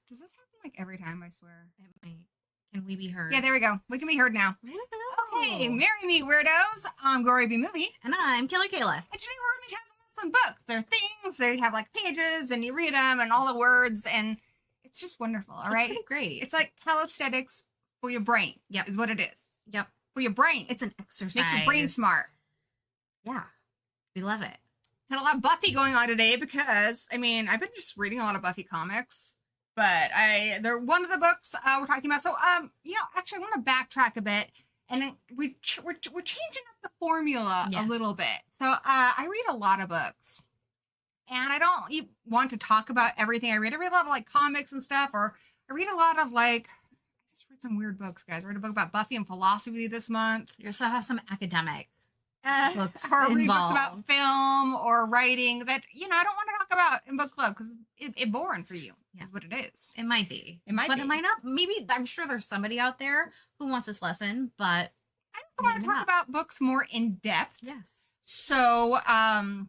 Does this happen like every time? I swear. It might. Can we be heard? Yeah, there we go. We can be heard now. Okay, marry me, weirdos. I'm Gory B Movie. And I'm Kayla. And today we're going to be talking about some books. They're things. They have like pages, and you read them, and all the words, and it's just wonderful. All right, It's great. It's like calisthenics for your brain. Yep. Is what it is. Yep. For your brain. It's an exercise. Makes your brain smart. Yeah, we love it. Had a lot of Buffy going on today because I've been just reading a lot of Buffy comics. But they're one of the books we're talking about. So, actually, I want to backtrack a bit, and we're changing up the formula a little bit. So, I read a lot of books, and I don't want to talk about everything I read. I read a lot of like comics and stuff, or I read a lot of like. I just read some weird books, guys. I read a book about Buffy and philosophy this month. You also have some academic books or read involved. books about film or writing that I don't want to talk about in book club because it's boring for you. Is what it is. It might be. It might but be. It might not. Maybe I'm sure there's somebody out there who wants this lesson, but I just want to talk about books more in depth. Yes. So I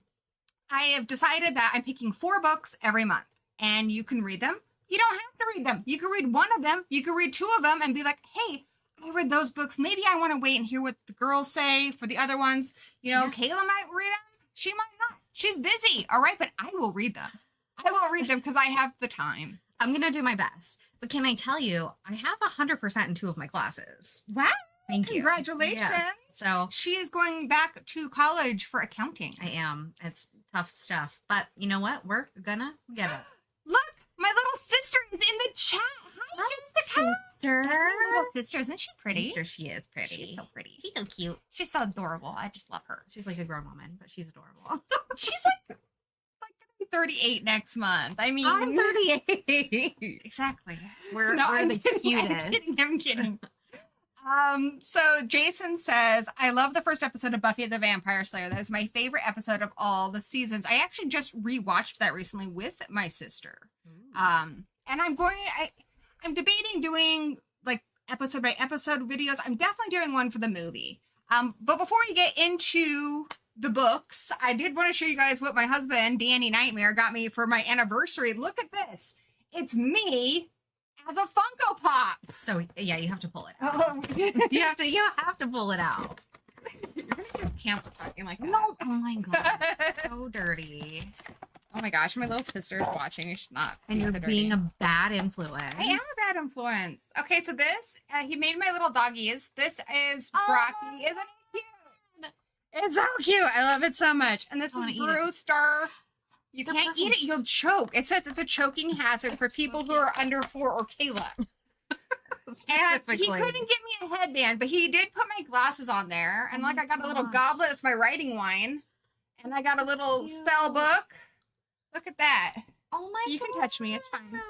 have decided that I'm picking 4 books every month, and you can read them. You don't have to read them. You can read one of them. You can read 2 of them and be like, hey, I read those books. Maybe I want to wait and hear what the girls say for the other ones. Kayla might read them. She might not. She's busy. All right. But I will read them. I will read them because I have the time. I'm going to do my best. But can I tell you, I have 100% in 2 of my classes. Wow. Thank you. Congratulations. Yes. So she is going back to college for accounting. I am. It's tough stuff. But you know what? We're going to get it. Look, my little sister is in the chat. Hi, Jessica. Sister. That's my little sister. Isn't she pretty? Sister, she is pretty. She's so pretty. She's so cute. She's so adorable. I just love her. She's like a grown woman, but she's adorable. She's like gonna be 38 next month. I'm 38. Exactly. We're the cutest. I'm kidding. So Jason says, I love the first episode of Buffy the Vampire Slayer. That is my favorite episode of all the seasons. I actually just rewatched that recently with my sister. And I'm debating doing like episode by episode videos. I'm definitely doing one for the movie. But before we get into the books, I did want to show you guys what my husband, Danny Nightmare, got me for my anniversary. Look at this. It's me as a Funko Pop. So yeah, you have to pull it out. you have to pull it out. You're gonna get canceled talking like that. No, oh my god. So dirty. Oh my gosh, my little sister's watching. You should not. And you're being a bad influence. I am a bad influence. Okay, so this, he made my little doggies. This is Brocky. Isn't it cute? It's so cute. I love it so much. And this is Brewster. You can't eat it. You'll choke. It says it's a choking hazard for people who are under 4 or Kayla. And he couldn't get me a headband, but he did put my glasses on there. And I got a little goblet. It's my writing wine. And I got a little spell book. Look at that. Oh my god. You can touch me. It's fine. You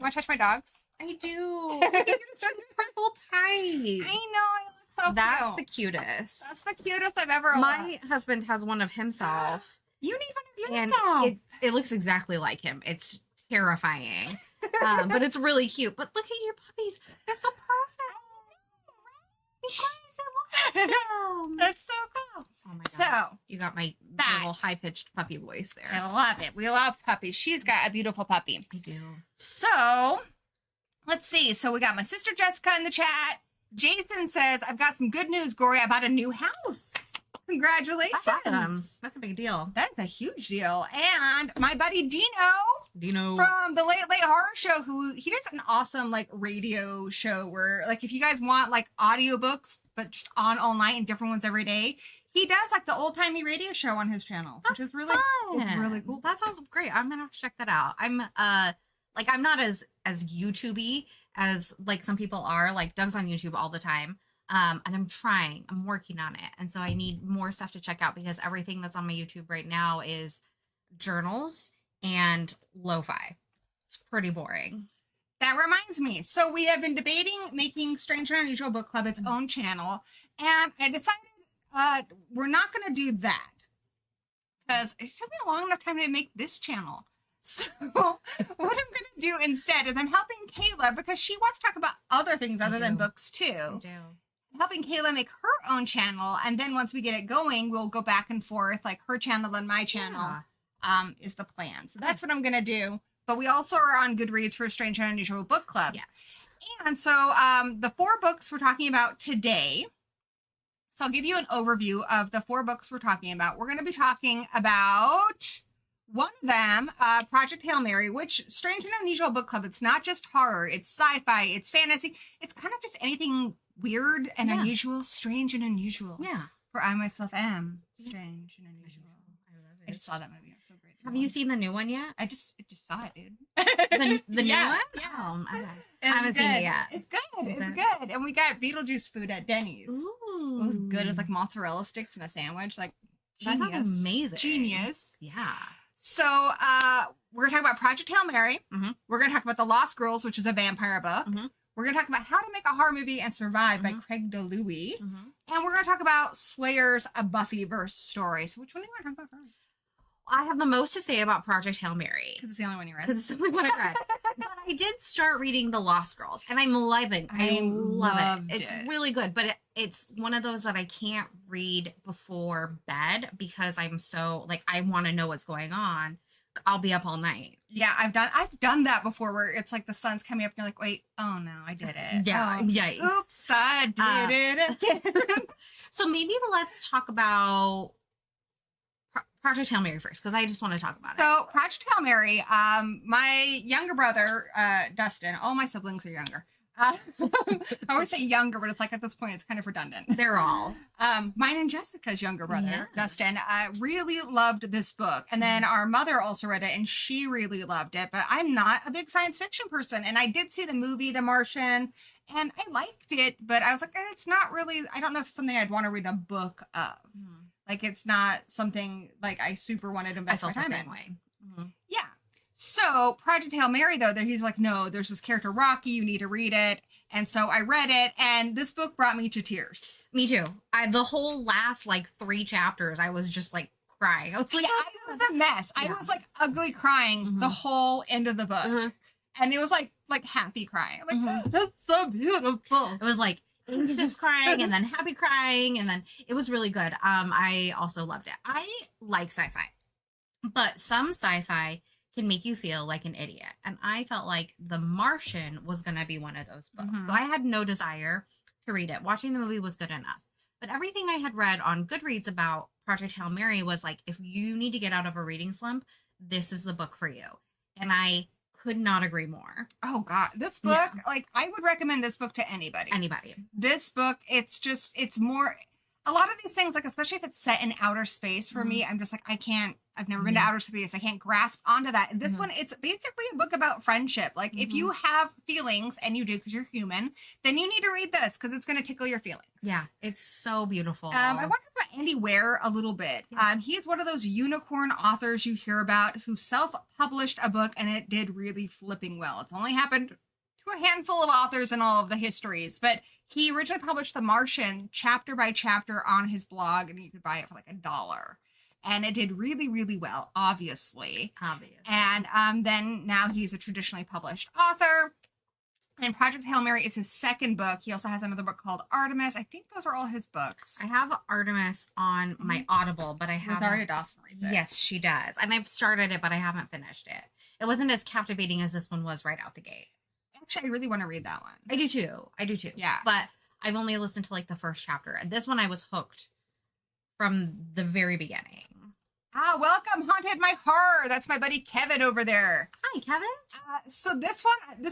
want to touch my dogs? I do. Purple tights. I know. I look so cute. That's the cutest. That's the cutest I've ever My husband has one of himself. You need one of yourself. yourself. It looks exactly like him. It's terrifying. But it's really cute. But look at your puppies. They're so perfect. That's so cool. Oh my god. So you got my little high-pitched puppy voice there. I love it. We love puppies. She's got a beautiful puppy. I do. So let's see. So we got my sister Jessica in the chat. Jason says, I've got some good news, Gory. I bought a new house. Congratulations. That's awesome. That's a big deal. That is a huge deal. And my buddy Dino from the Late Late Horror Show, he does an awesome radio show where if you guys want audiobooks, but just on all night and different ones every day, he does the old timey radio show on his channel, which is really cool. That sounds great. I'm gonna have to check that out. I'm I'm not as YouTube-y as some people are. Doug's on YouTube all the time. And I'm working on it. And so I need more stuff to check out because everything that's on my YouTube right now is journals and lo-fi. It's pretty boring. That reminds me. So we have been debating making Strange and Unusual Book Club its own channel. And I decided we're not going to do that because it took me a long enough time to make this channel. So what I'm going to do instead is I'm helping Kayla because she wants to talk about other things other than books too. I do. Helping Kayla make her own channel, and then once we get it going, we'll go back and forth, her channel and my channel is the plan. So that's what I'm gonna do. but we also are on Goodreads for Strange and Unusual Book Club. Yes. And so the 4 books we're talking about today. So I'll give you an overview of the 4 books we're talking about. We're going to be talking about one of them, Project Hail Mary, which Strange and Unusual Book Club, it's not just horror, it's sci-fi, it's fantasy. It's kind of just anything weird and unusual, strange and unusual. Yeah. For I myself am strange and unusual. I love it. I just saw that movie. It was so great. Have you seen the new one yet? I just saw it, dude. The new one? Yeah. Oh, okay. I It's haven't seen it yet. It's good. Is It's it? good. And we got Beetlejuice food at Denny's. Ooh. It was good. It was like mozzarella sticks and a sandwich. Like, That genius. sounds amazing. Genius. Yeah. So we're going to talk about Project Hail Mary. Mhm. We're going to talk about The Lost Girls, which is a vampire book. Mhm. We're going to talk about How to Make a Horror Movie and Survive by Mhm. Craig DiLouie. Mhm. And we're going to talk about Slayer's A Buffyverse story. So which one do you want to talk about first? I have the most to say about Project Hail Mary. Because it's the only one you read. Because it's the only one I read. But I did start reading The Lost Girls, and I'm loving. I love loved it. It's it. really good, but it's one of those that I can't read before bed because I'm so like I want to know what's going on. I'll be up all night. Yeah, I've done that before where it's like the sun's coming up and you're like, wait, oh no, I did it. Yeah, Oh, yeah. oops, I did it again. So maybe let's talk about Project Hail Mary first, because I just want to talk about it. So Project Hail Mary, my younger brother, Dustin, all my siblings are younger. I always say younger, but it's like at this point it's kind of redundant. They're all. Mine and Jessica's younger brother, Yes. Dustin, really loved this book. And then our mother also read it and she really loved it. But I'm not a big science fiction person. And I did see the movie, The Martian, and I liked it. But I was like, it's not really, I don't know if it's something I'd want to read a book of. Like, it's not something like I super wanted to I invest my felt the time same in. way. Mhm. Yeah. So Project Hail Mary, though, he's like, no, there's this character Rocky, you need to read it. And so I read it, and this book brought me to tears. Me too. The whole last like 3 chapters, I was just like crying. I was like, Yeah, I was a mess. I Yeah. was like ugly crying the whole end of the book. Mhm. And it was like happy crying. I'm like, Mhm. oh, that's so beautiful. It was like anxious crying and then happy crying, and then it was really good. I also loved it. I like sci-fi, but some sci-fi can make you feel like an idiot, and I felt like The Martian was gonna be one of those books. Mhm. So I had no desire to read it. Watching the movie was good enough, but everything I had read on Goodreads about Project Hail Mary was like, if you need to get out of a reading slump, this is the book for you. And I could not agree more. Oh God, this book, like I would recommend this book to anybody. Anybody. This book, it's more, a lot of these things, like especially if it's set in outer space for me, I'm just like, I've never been to outer space. I can't grasp onto that. This one, it's basically a book about friendship. Like if you have feelings, and you do because you're human, then you need to read this because it's going to tickle your feelings. Yeah, it's so beautiful. I want to talk about Andy Weir a little bit. He's one of those unicorn authors you hear about who self-published a book and it did really flipping well. It's only happened to a handful of authors in all of the histories, but he originally published The Martian chapter by chapter on his blog, and you could buy it for like $1. And it did really, really well, obviously. And then now he's a traditionally published author. And Project Hail Mary is his second book. He also has another book called Artemis. I think those are all his books. I have Artemis on my Audible, but I haven't. Rosario Dawson reads it. Yes, she does. And I've started it, but I haven't finished it. It wasn't as captivating as this one was right out the gate. Actually, I really want to read that one. I do too. Yeah. But I've only listened to like the first chapter. And this one I was hooked from the very beginning. Welcome, Haunted My Horror. That's my buddy Kevin over there. Hi, Kevin. So this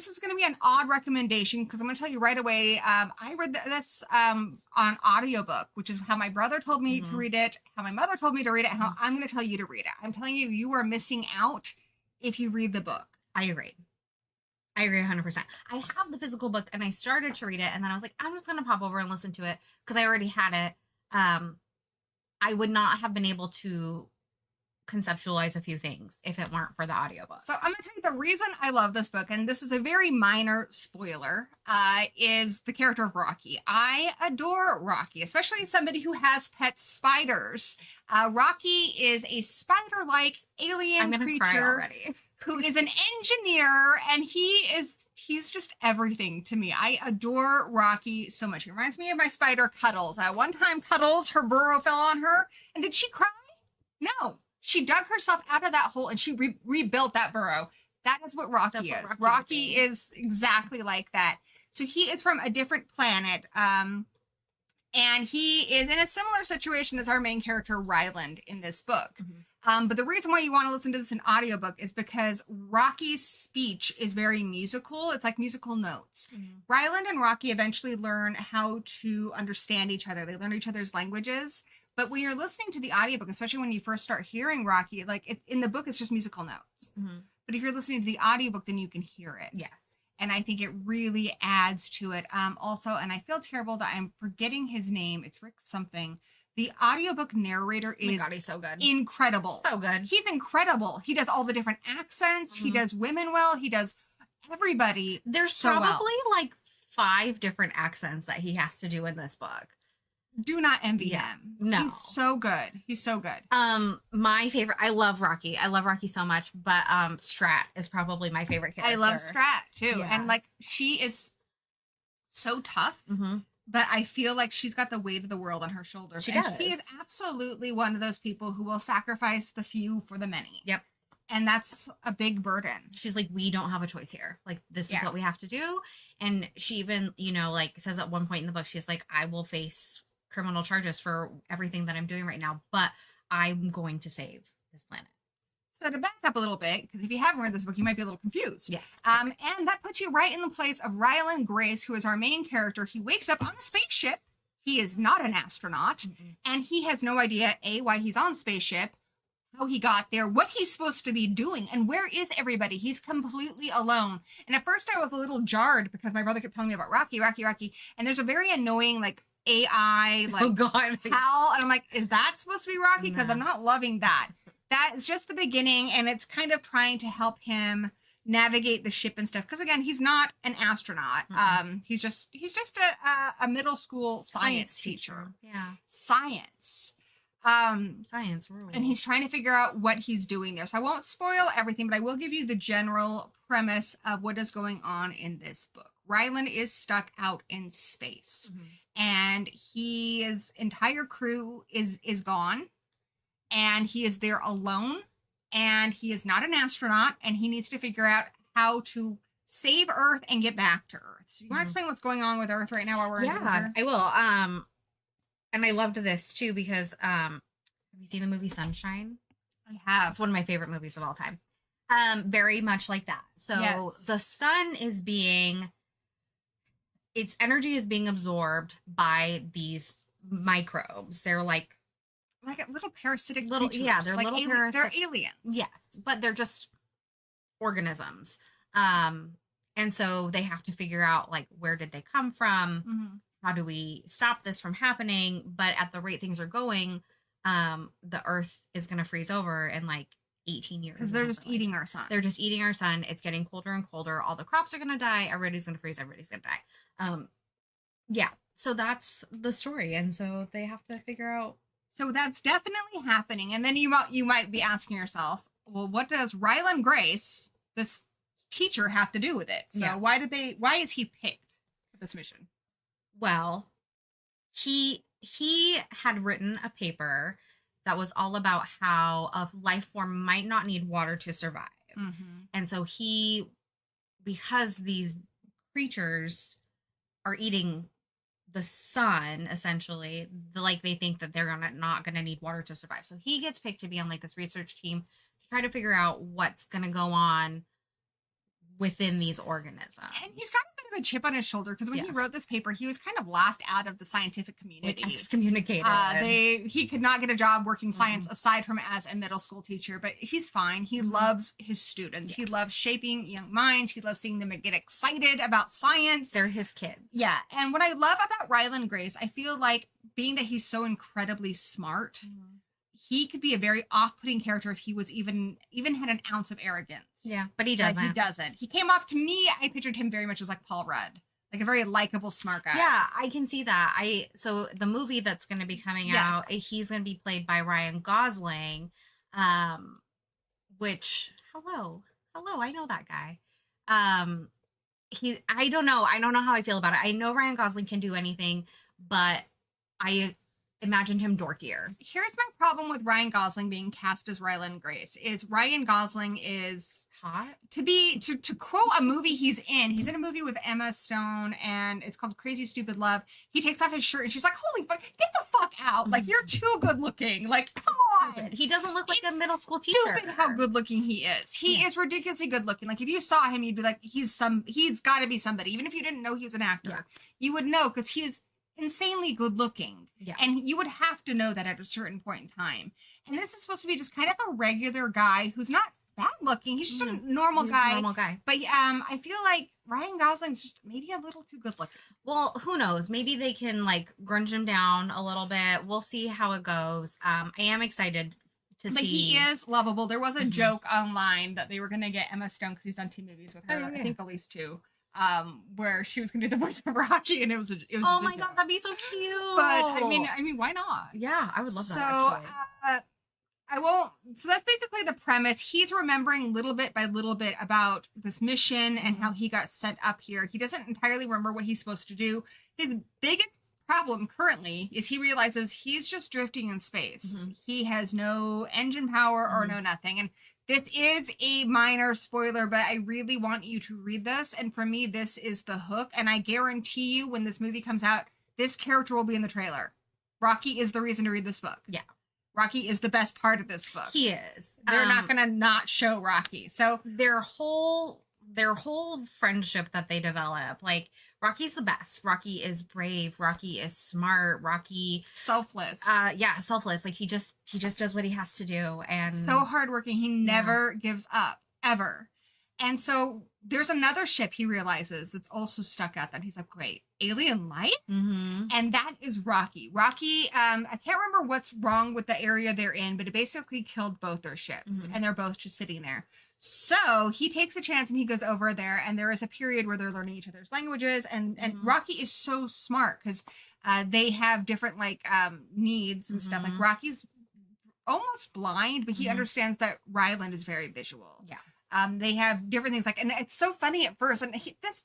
is going to be an odd recommendation because I'm going to tell you right away. I read this on audiobook, which is how my brother told me to read it, how my mother told me to read it, and how I'm going to tell you to read it. I'm telling you, you are missing out if you read the book. I agree 100%. I have the physical book and I started to read it, and then I was like, I'm just going to pop over and listen to it because I already had it. I would not have been able to conceptualize a few things if it weren't for the audiobook. So I'm going to tell you the reason I love this book, and this is a very minor spoiler, is the character of Rocky. I adore Rocky, especially somebody who has pet spiders. Rocky is a spider-like alien I'm cry creature already. who is an engineer, and he's just everything to me. I adore Rocky so much. He reminds me of my spider Cuddles. One time Cuddles, her burrow fell on her, and did she cry? No. She dug herself out of that hole and she rebuilt that burrow. That is what Rocky That's what is. Rocky Rocky would be. is exactly like that. So he is from a different planet. And he is in a similar situation as our main character, Ryland, in this book. But the reason why you want to listen to this in audiobook is because Rocky's speech is very musical. It's like musical notes. Ryland and Rocky eventually learn how to understand each other. They learn each other's languages. But when you're listening to the audiobook, especially when you first start hearing Rocky, like in the book, it's just musical notes. But if you're listening to the audiobook, then you can hear it. Yes. And I think it really adds to it. Also, and I feel terrible that I'm forgetting his name. It's Rick something. The audiobook narrator Oh my is God, he's so good. incredible. So good. He's incredible. He does all the different accents. He does women well. He does everybody. There's so probably well. like 5 different accents that he has to do in this book. Do not envy Yeah. him. No. He's so good. He's so good. My favorite, I love Rocky. I love Rocky so much, but Strat is probably my favorite character. I love Strat too. Yeah. And like she is so tough. But I feel like she's got the weight of the world on her shoulders. She and does. she is absolutely one of those people who will sacrifice the few for the many. Yep. And that's a big burden. She's like, we don't have a choice here. Like, this is Yeah. what we have to do. And she even, you know, like says at one point in the book, she's like, I will face criminal charges for everything that I'm doing right now, but I'm going to save this planet. So to back up a little bit, because if you haven't read this book, you might be a little confused. Yes. And that puts you right in the place of Ryland Grace, who is our main character. He wakes up on a spaceship. He is not an astronaut. And he has no idea, A, why he's on spaceship, how he got there, what he's supposed to be doing, and where is everybody. He's completely alone. And at first I was a little jarred because my brother kept telling me about Rocky. And there's a very annoying, like, AI, like, Oh God. Hal. And I'm like, is that supposed to be Rocky? Because No. I'm not loving that. That is just the beginning, and it's kind of trying to help him navigate the ship and stuff. Because again, he's not an astronaut. He's just a middle school science teacher. Yeah. Science. Science rules. And he's trying to figure out what he's doing there. So I won't spoil everything, but I will give you the general premise of what is going on in this book. Ryland is stuck out in space, and his entire crew is gone. And he is there alone, and he is not an astronaut, and he needs to figure out how to save Earth and get back to Earth. So you want to explain what's going on with Earth right now while we're in Yeah, here? I will. And I loved this too because have you seen the movie Sunshine? I have. It's one of my favorite movies of all time. Very much like that. So Yes. the sun is its energy is being absorbed by these microbes. They're like little parasitic little, creatures. yeah, they're like little They're parasitic. aliens. Yes, but they're just organisms. And so they have to figure out like where did they come from? How do we stop this from happening? But at the rate things are going, the Earth is going to freeze over in like 18 years. Because they're just eating our sun. They're just eating our sun. It's getting colder and colder. All the crops are going to die. Everybody's going to freeze. Everybody's going to die. Yeah. So that's the story. And so they have to figure out. So that's definitely happening. And then you might be asking yourself, well, what does Ryland Grace, this teacher, have to do with it? So Yeah. why is he picked for this mission? Well, he had written a paper that was all about how a life form might not need water to survive. And so because these creatures are eating the sun, essentially, like they think that they're not gonna need water to survive. So he gets picked to be on like this research team to try to figure out what's gonna go on within these organisms. And he's got a bit of a chip on his shoulder because when he wrote this paper, he was kind of laughed out of the scientific community. Like excommunicated. He could not get a job working science aside from as a middle school teacher, but he's fine. He loves his students. He loves shaping young minds. He loves seeing them get excited about science. They're his kids. Yeah. And what I love about Ryland Grace, I feel like being that he's so incredibly smart, he could be a very off-putting character if he was even had an ounce of arrogance. Yeah, but he But doesn't. he doesn't. He came off to me, I pictured him very much as like Paul Rudd. Like a very likable, smart guy. Yeah, I can see that. So the movie that's going to be coming Yes. out, he's going to be played by Ryan Gosling, which I know that guy. I don't know how I feel about it. I know Ryan Gosling can do anything, but I imagined him dorkier. Here's my problem with Ryan Gosling being cast as Ryland Grace is Ryan Gosling is Hot. to quote a movie he's in a movie with Emma Stone and it's called Crazy Stupid Love. He takes off his shirt and she's like, holy fuck, get the fuck out. Like, you're too good looking. Like, come on. He doesn't look like a middle school teacher. Stupid how good looking he is. He is ridiculously good looking. Like, if you saw him, you'd be like, he's got to be somebody. Even if you didn't know he was an actor, you would know because he is insanely good looking. Yeah. And you would have to know that at a certain point in time. And this is supposed to be just kind of a regular guy who's not bad looking. He's just a normal guy. But I feel like Ryan Gosling's just maybe a little too good looking. Well, who knows? Maybe they can like grunge him down a little bit. We'll see how it goes. I am excited to see. But he is lovable. There was a joke online that they were going to get Emma Stone because he's done 2 movies with her. I think at least 2. Where she was going to do the voice of Rocky, and it was oh my god, that'd be so cute. But I mean, why not? Yeah, I would love that. So I won't. So that's basically the premise. He's remembering little bit by little bit about this mission and how he got sent up here. He doesn't entirely remember what he's supposed to do. His biggest problem currently is he realizes he's just drifting in space. He has no engine power or no nothing. And this is a minor spoiler, but I really want you to read this. And for me, this is the hook. And I guarantee you when this movie comes out, this character will be in the trailer. Rocky is the reason to read this book. Yeah. Rocky is the best part of this book. He is. They're not going to not show Rocky. So their whole friendship that they develop, like Rocky's the best. Rocky is brave. Rocky is smart. Rocky selfless. Selfless. Like he just does what he has to do, and so hardworking. He never gives up ever. And so there's another ship he realizes that's also stuck out. That he's like, wait, alien life? And that is Rocky. Rocky, I can't remember what's wrong with the area they're in, but it basically killed both their ships, and they're both just sitting there. So he takes a chance and he goes over there, and there is a period where they're learning each other's languages, and Rocky is so smart because they have different like needs and stuff. Like Rocky's almost blind, but he understands that Ryland is very visual. Yeah. They have different things like, and it's so funny at first. And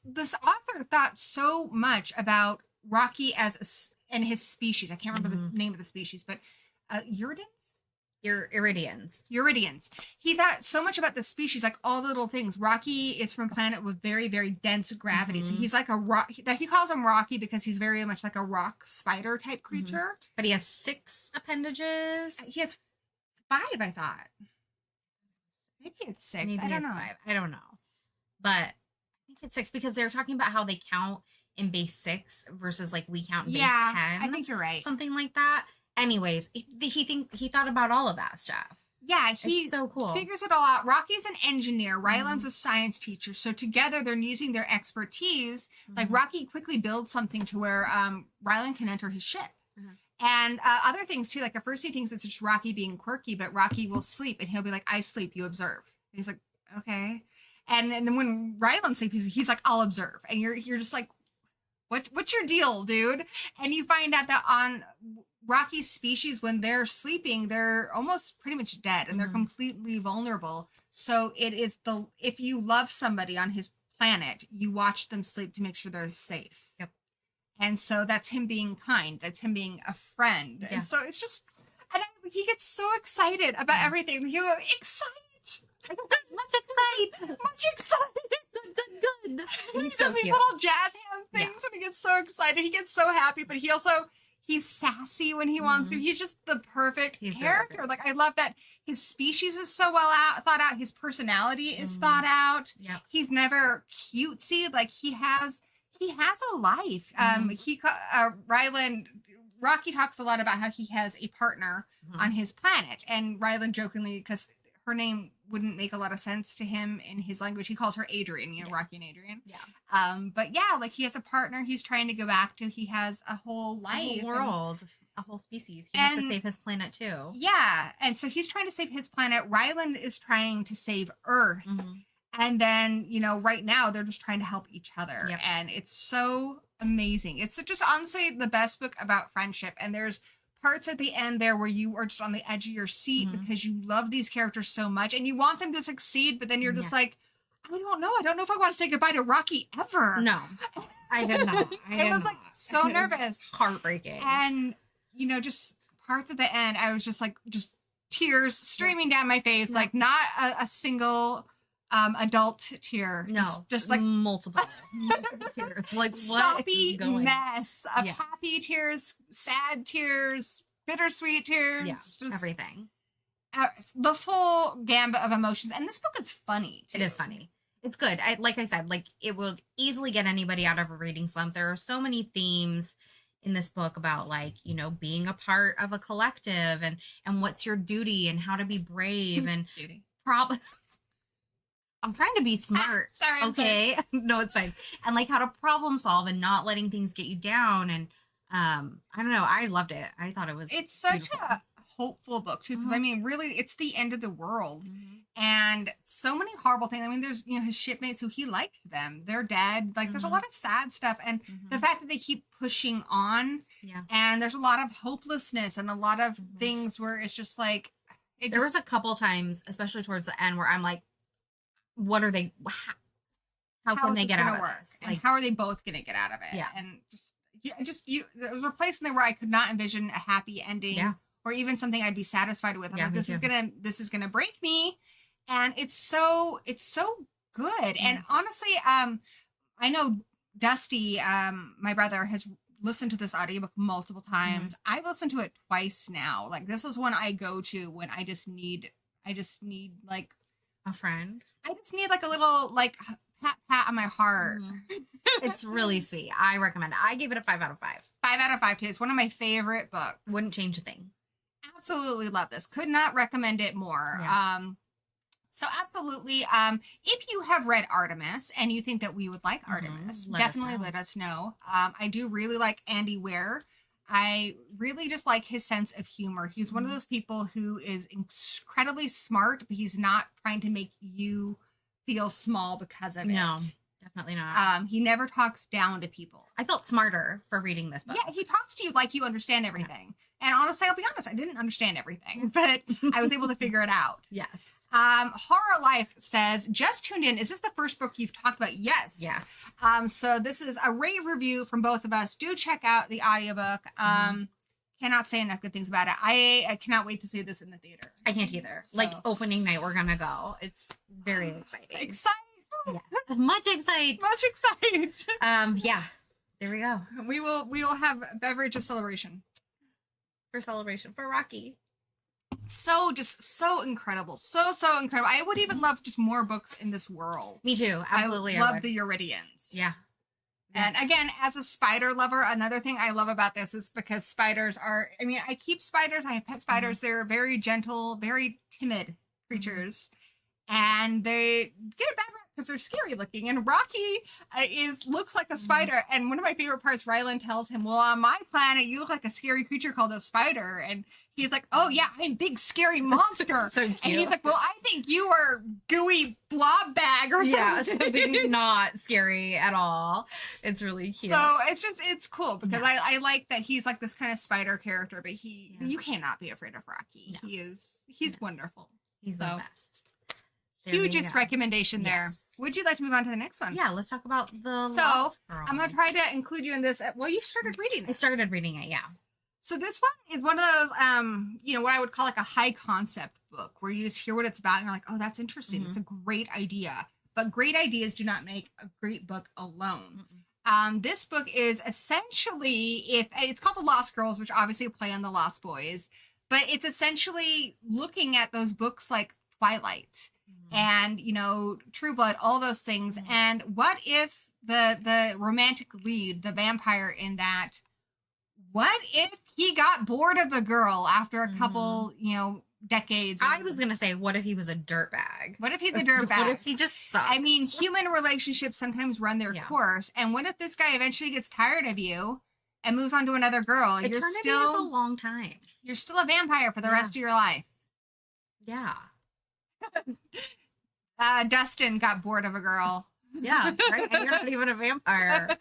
this author thought so much about Rocky and his species. I can't remember the name of the species, but Iridians. He thought so much about the species, like all the little things. Rocky is from a planet with very, very dense gravity. So he's like a rock. He calls him Rocky because he's very much like a rock spider type creature. But he has 6 appendages. He has 5, I thought. Maybe it's 6. Maybe I don't know. 5. I don't know. But I think it's 6 because they're talking about how they count in base 6 versus like we count in base 10. I think you're right. Something like that. Anyways, he thought about all of that stuff. Yeah, he's so cool. Figures it all out. Rocky's an engineer. Ryland's a science teacher. So together they're using their expertise. Like Rocky quickly builds something to where Ryland can enter his ship. And other things too, like at first he thinks it's just Rocky being quirky, but Rocky will sleep and he'll be like, I sleep, you observe. And he's like, okay. And then when Ryland sleeps, he's like, I'll observe. And you're just like, what's your deal, dude? And you find out that on Rocky's species, when they're sleeping, they're almost pretty much dead and they're completely vulnerable. So it is if you love somebody on his planet, you watch them sleep to make sure they're safe. Yep. And so that's him being kind. That's him being a friend. Yeah. And so it's just, and he gets so excited about everything. He goes, much excited. Good. And he does these little jazz hand things and he gets so excited. He gets so happy, but he's sassy when he wants to. He's just the perfect character. Like, I love that his species is so thought out. His personality is thought out. Yep. He's never cutesy. Like, he has a life. Rocky talks a lot about how he has a partner on his planet, and Ryland jokingly, because her name wouldn't make a lot of sense to him in his language, he calls her Adrian, Rocky and Adrian. Yeah. But yeah, like he has a partner he's trying to go back to. He has a whole life. A whole world. A whole species. He has to save his planet too. Yeah. And so he's trying to save his planet. Ryland is trying to save Earth. And then, right now they're just trying to help each other. Yep. And it's so amazing. It's just honestly the best book about friendship. And there's parts at the end there where you are just on the edge of your seat because you love these characters so much and you want them to succeed, but then you're just like, I don't know if I want to say goodbye to Rocky ever. No, I did not. I was like so nervous. Heartbreaking. And just parts at the end, I was just like, just tears streaming down my face, like not a single adult tear. No, just like multiple tears. Like, what soppy is going? mess of happy tears, sad tears, bittersweet tears. Yeah, just everything. The full gambit of emotions. And this book is funny, too. It is funny. It's good. Like I said, like, it will easily get anybody out of a reading slump. There are so many themes in this book about, like, being a part of a collective and what's your duty and how to be brave and I'm trying to be smart. Sorry. Okay. No, it's fine. And like how to problem solve and not letting things get you down. And I don't know. I loved it. I thought it's such beautiful. a hopeful book too, because I mean, really, it's the end of the world, and so many horrible things. I mean, there's his shipmates who he liked them, they're dead. Like there's a lot of sad stuff, and the fact that they keep pushing on, and there's a lot of hopelessness and a lot of things where it's just like there was a couple times, especially towards the end, where I'm like, what are they? How can they get out of this? And how are they both going to get out of it? Yeah, and there were places in there where I could not envision a happy ending. Yeah. Or even something I'd be satisfied with. I'm like, this is gonna break me, and it's so good. And honestly, I know Dusty, my brother, has listened to this audiobook multiple times. I've listened to it twice now. Like this is one I go to when I just need like a friend. I just need like a little like pat on my heart. It's really sweet. I recommend it. I gave it a 5 out of 5. 5 out of 5 too. It's one of my favorite books. Wouldn't change a thing. Absolutely love this. Could not recommend it more. Yeah. So absolutely. If you have read Artemis and you think that we would like Artemis, definitely let us know. I do really like Andy Weir. I really just like his sense of humor. He's one of those people who is incredibly smart, but he's not trying to make you feel small because of it. No, definitely not. He never talks down to people. I felt smarter for reading this book. Yeah, he talks to you like you understand everything. And honestly, I'll be honest, I didn't understand everything, but I was able to figure it out. Yes. Horror Life says, just tuned in. Is this the first book you've talked about? Yes. Yes. So this is a rave review from both of us. Do check out the audiobook. Cannot say enough good things about it. I cannot wait to see this in the theater. I can't either. So. Like opening night, we're gonna go. It's very exciting. Excited. Yeah. Much excited. Much excited. Yeah. There we go. We will have a beverage of celebration. For celebration for Rocky. So incredible. So incredible. I would even love just more books in this world. Me too. Absolutely. I love the Euridians. Yeah. And again, as a spider lover, another thing I love about this is because spiders are, I mean, I keep spiders. I have pet spiders. They're very gentle, very timid creatures. And they get a bad rap because they're scary looking. And Rocky looks like a spider. And one of my favorite parts, Rylan tells him, well, on my planet, you look like a scary creature called a spider. And he's like, oh, yeah, I'm a big, scary monster. So cute. And he's like, well, I think you are gooey blob bag or something. Yeah, something not scary at all. It's really cute. So it's cool because I like that he's like this kind of spider character, but you cannot be afraid of Rocky. No. He's wonderful. He's the best. Hugest recommendation there. Would you like to move on to the next one? Yeah, let's talk about the Lost Girls. I'm going to try to include you in this. Well, you started reading this. I started reading it, yeah. So this one is one of those, what I would call like a high concept book where you just hear what it's about and you're like, oh, that's interesting. It's a great idea. But great ideas do not make a great book alone. This book is essentially, it's called The Lost Girls, which obviously play on The Lost Boys. But it's essentially looking at those books like Twilight. And, True Blood, all those things. And what if the romantic lead, the vampire in that, what if he got bored of the girl after a couple, decades? I was going to say, what if he was a dirtbag? What if he's a dirtbag? What if he just sucks? I mean, human relationships sometimes run their course. And what if this guy eventually gets tired of you and moves on to another girl? Eternity is a long time. You're still a vampire for the rest of your life. Yeah. Dustin got bored of a girl. Yeah, right. And you're not even a vampire.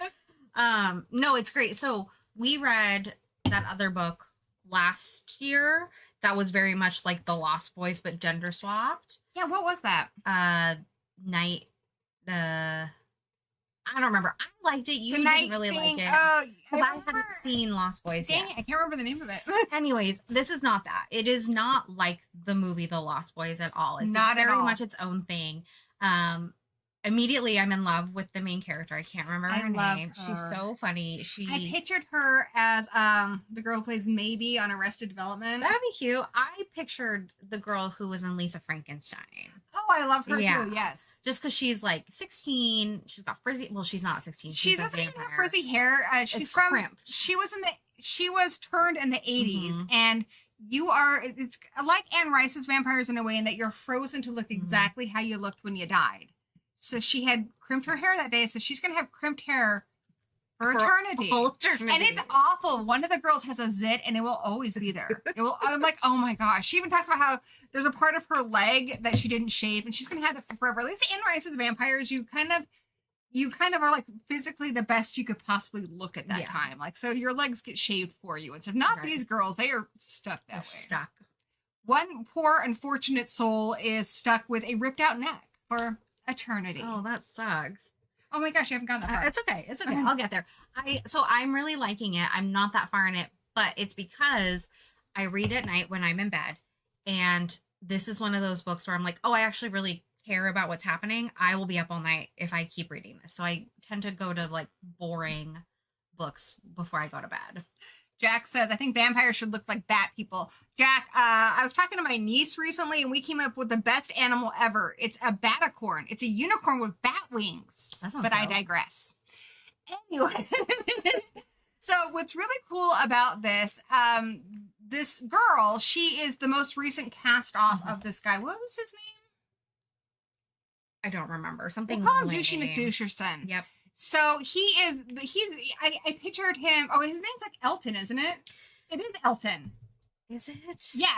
No, it's great. So we read that other book last year that was very much like The Lost Boys, but gender swapped. Yeah, what was that? Night. I don't remember. I liked it. You didn't really like it. Oh, Because I hadn't seen Lost Boys Dang yet. it, I can't remember the name of it. Anyways, this is not that. It is not like the movie The Lost Boys at all. It's Not at very all. much its own thing. Immediately I'm in love with the main character. I can't remember her name. She's so funny. I pictured her as the girl who plays Maybe on Arrested Development. That'd be cute. I pictured the girl who was in Lisa Frankenstein. Oh, I love her Yeah. too. Yes. Just because she's like 16, she's got frizzy. Well, she's not 16. She She's a doesn't even have vampire. frizzy hair. She's It's from. crimped. She was turned in the 80s, Mhm. and it's like Anne Rice's vampires in a way in that you're frozen to look Mhm. exactly how you looked when you died. So she had crimped her hair that day, so she's gonna have crimped hair for eternity. Eternity. And it's awful. One of the girls has a zit, and it will always be there. I'm like, oh my gosh. She even talks about how there's a part of her leg that she didn't shave, and she's gonna have it for forever. At least Anne Rice's vampires, you kind of are like physically the best you could possibly look at that time. Like, so your legs get shaved for you, and so not these girls. They are stuck that way. Stuck. One poor unfortunate soul is stuck with a ripped out neck for eternity. Oh, that sucks. Oh my gosh, you haven't gone that far. It's okay. It's okay. I'll get there. So I'm really liking it. I'm not that far in it, but it's because I read at night when I'm in bed, and this is one of those books where I'm like, oh, I actually really care about what's happening. I will be up all night if I keep reading this. So I tend to go to like boring books before I go to bed. Jack says, I think vampires should look like bat people. Jack, I was talking to my niece recently, and we came up with the best animal ever. It's a batacorn. It's a unicorn with bat wings. That sounds But I dope. digress. Anyway, so what's really cool about this, this girl, she is the most recent cast off of this guy. What was his name? I don't remember. Something. We'll call him lame. Douchey McDoucherson. Yep. So I pictured him. Oh, his name's like Elton, isn't it? It is Elton. Is it? Yeah.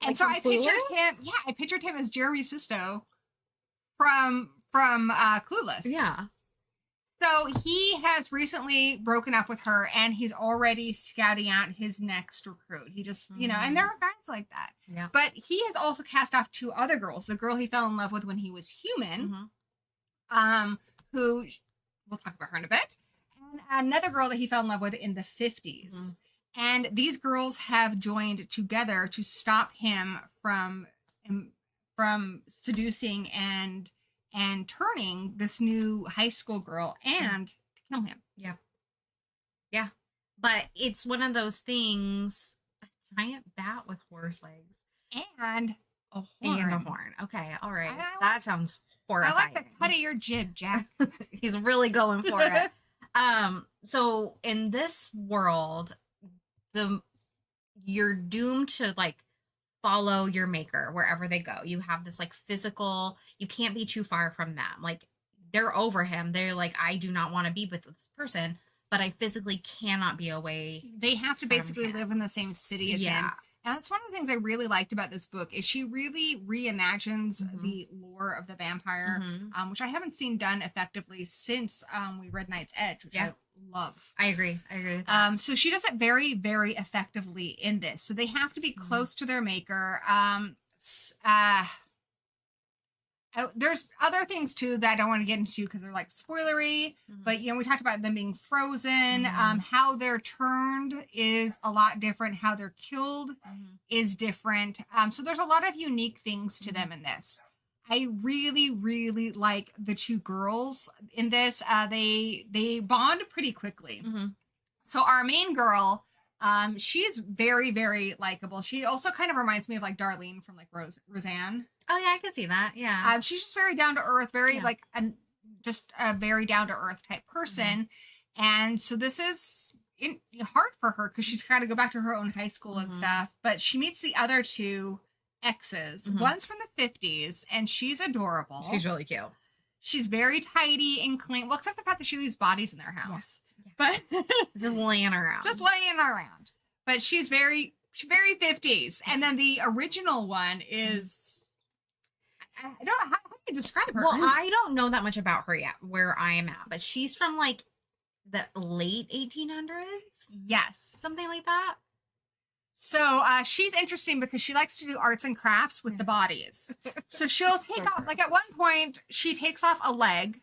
And Like so from I pictured Clueless? him. Yeah, I pictured him as Jeremy Sisto from Clueless. Yeah. So he has recently broken up with her, and he's already scouting out his next recruit. He just, and there are guys like that. Yeah. But he has also cast off two other girls. The girl he fell in love with when he was human, who we'll talk about her in a bit, and another girl that he fell in love with in the 50s. And these girls have joined together to stop him from seducing and turning this new high school girl and to kill him. Yeah. Yeah. But it's one of those things, a giant bat with horse legs. And a horn. And a horn. Okay. All right. I like- That sounds horrifying. I like the cut of your jib, Jack. He's really going for it. So in this world, you're doomed to like follow your maker wherever they go. You have this like physical, you can't be too far from them. Like they're over him. They're like, I do not want to be with this person, but I physically cannot be away. They have to From basically him. live in the same city as him. And that's one of the things I really liked about this book is she really reimagines the lore of the vampire, which I haven't seen done effectively since we read Knight's Edge, which I love. I agree with that. So she does it very, very effectively in this. So they have to be close to their maker. There's other things too that I don't want to get into because they're like spoilery, but we talked about them being frozen. How they're turned is a lot different. How they're killed is different. So there's a lot of unique things to them in this. I really, really like the two girls in this. They bond pretty quickly. So our main girl, she's very, very likable. She also kind of reminds me of like Darlene from like Roseanne. Oh yeah, I can see that. Yeah. She's just very down to earth, very like just a very down to earth type person. And so this is hard for her because she's got to go back to her own high school and stuff. But she meets the other two exes. One's from the 50s, and she's adorable. She's really cute. She's very tidy and clean. Well, except the fact that she leaves bodies in their house. Yeah. But just laying around. Just laying around. But she's very 50s. And then the original one is I don't know how do you describe her? Well, I don't know that much about her yet, where I am at, but she's from like the late 1800s, yes, something like that. So she's interesting because she likes to do arts and crafts with the bodies. So she'll take off, like at one point, she takes off a leg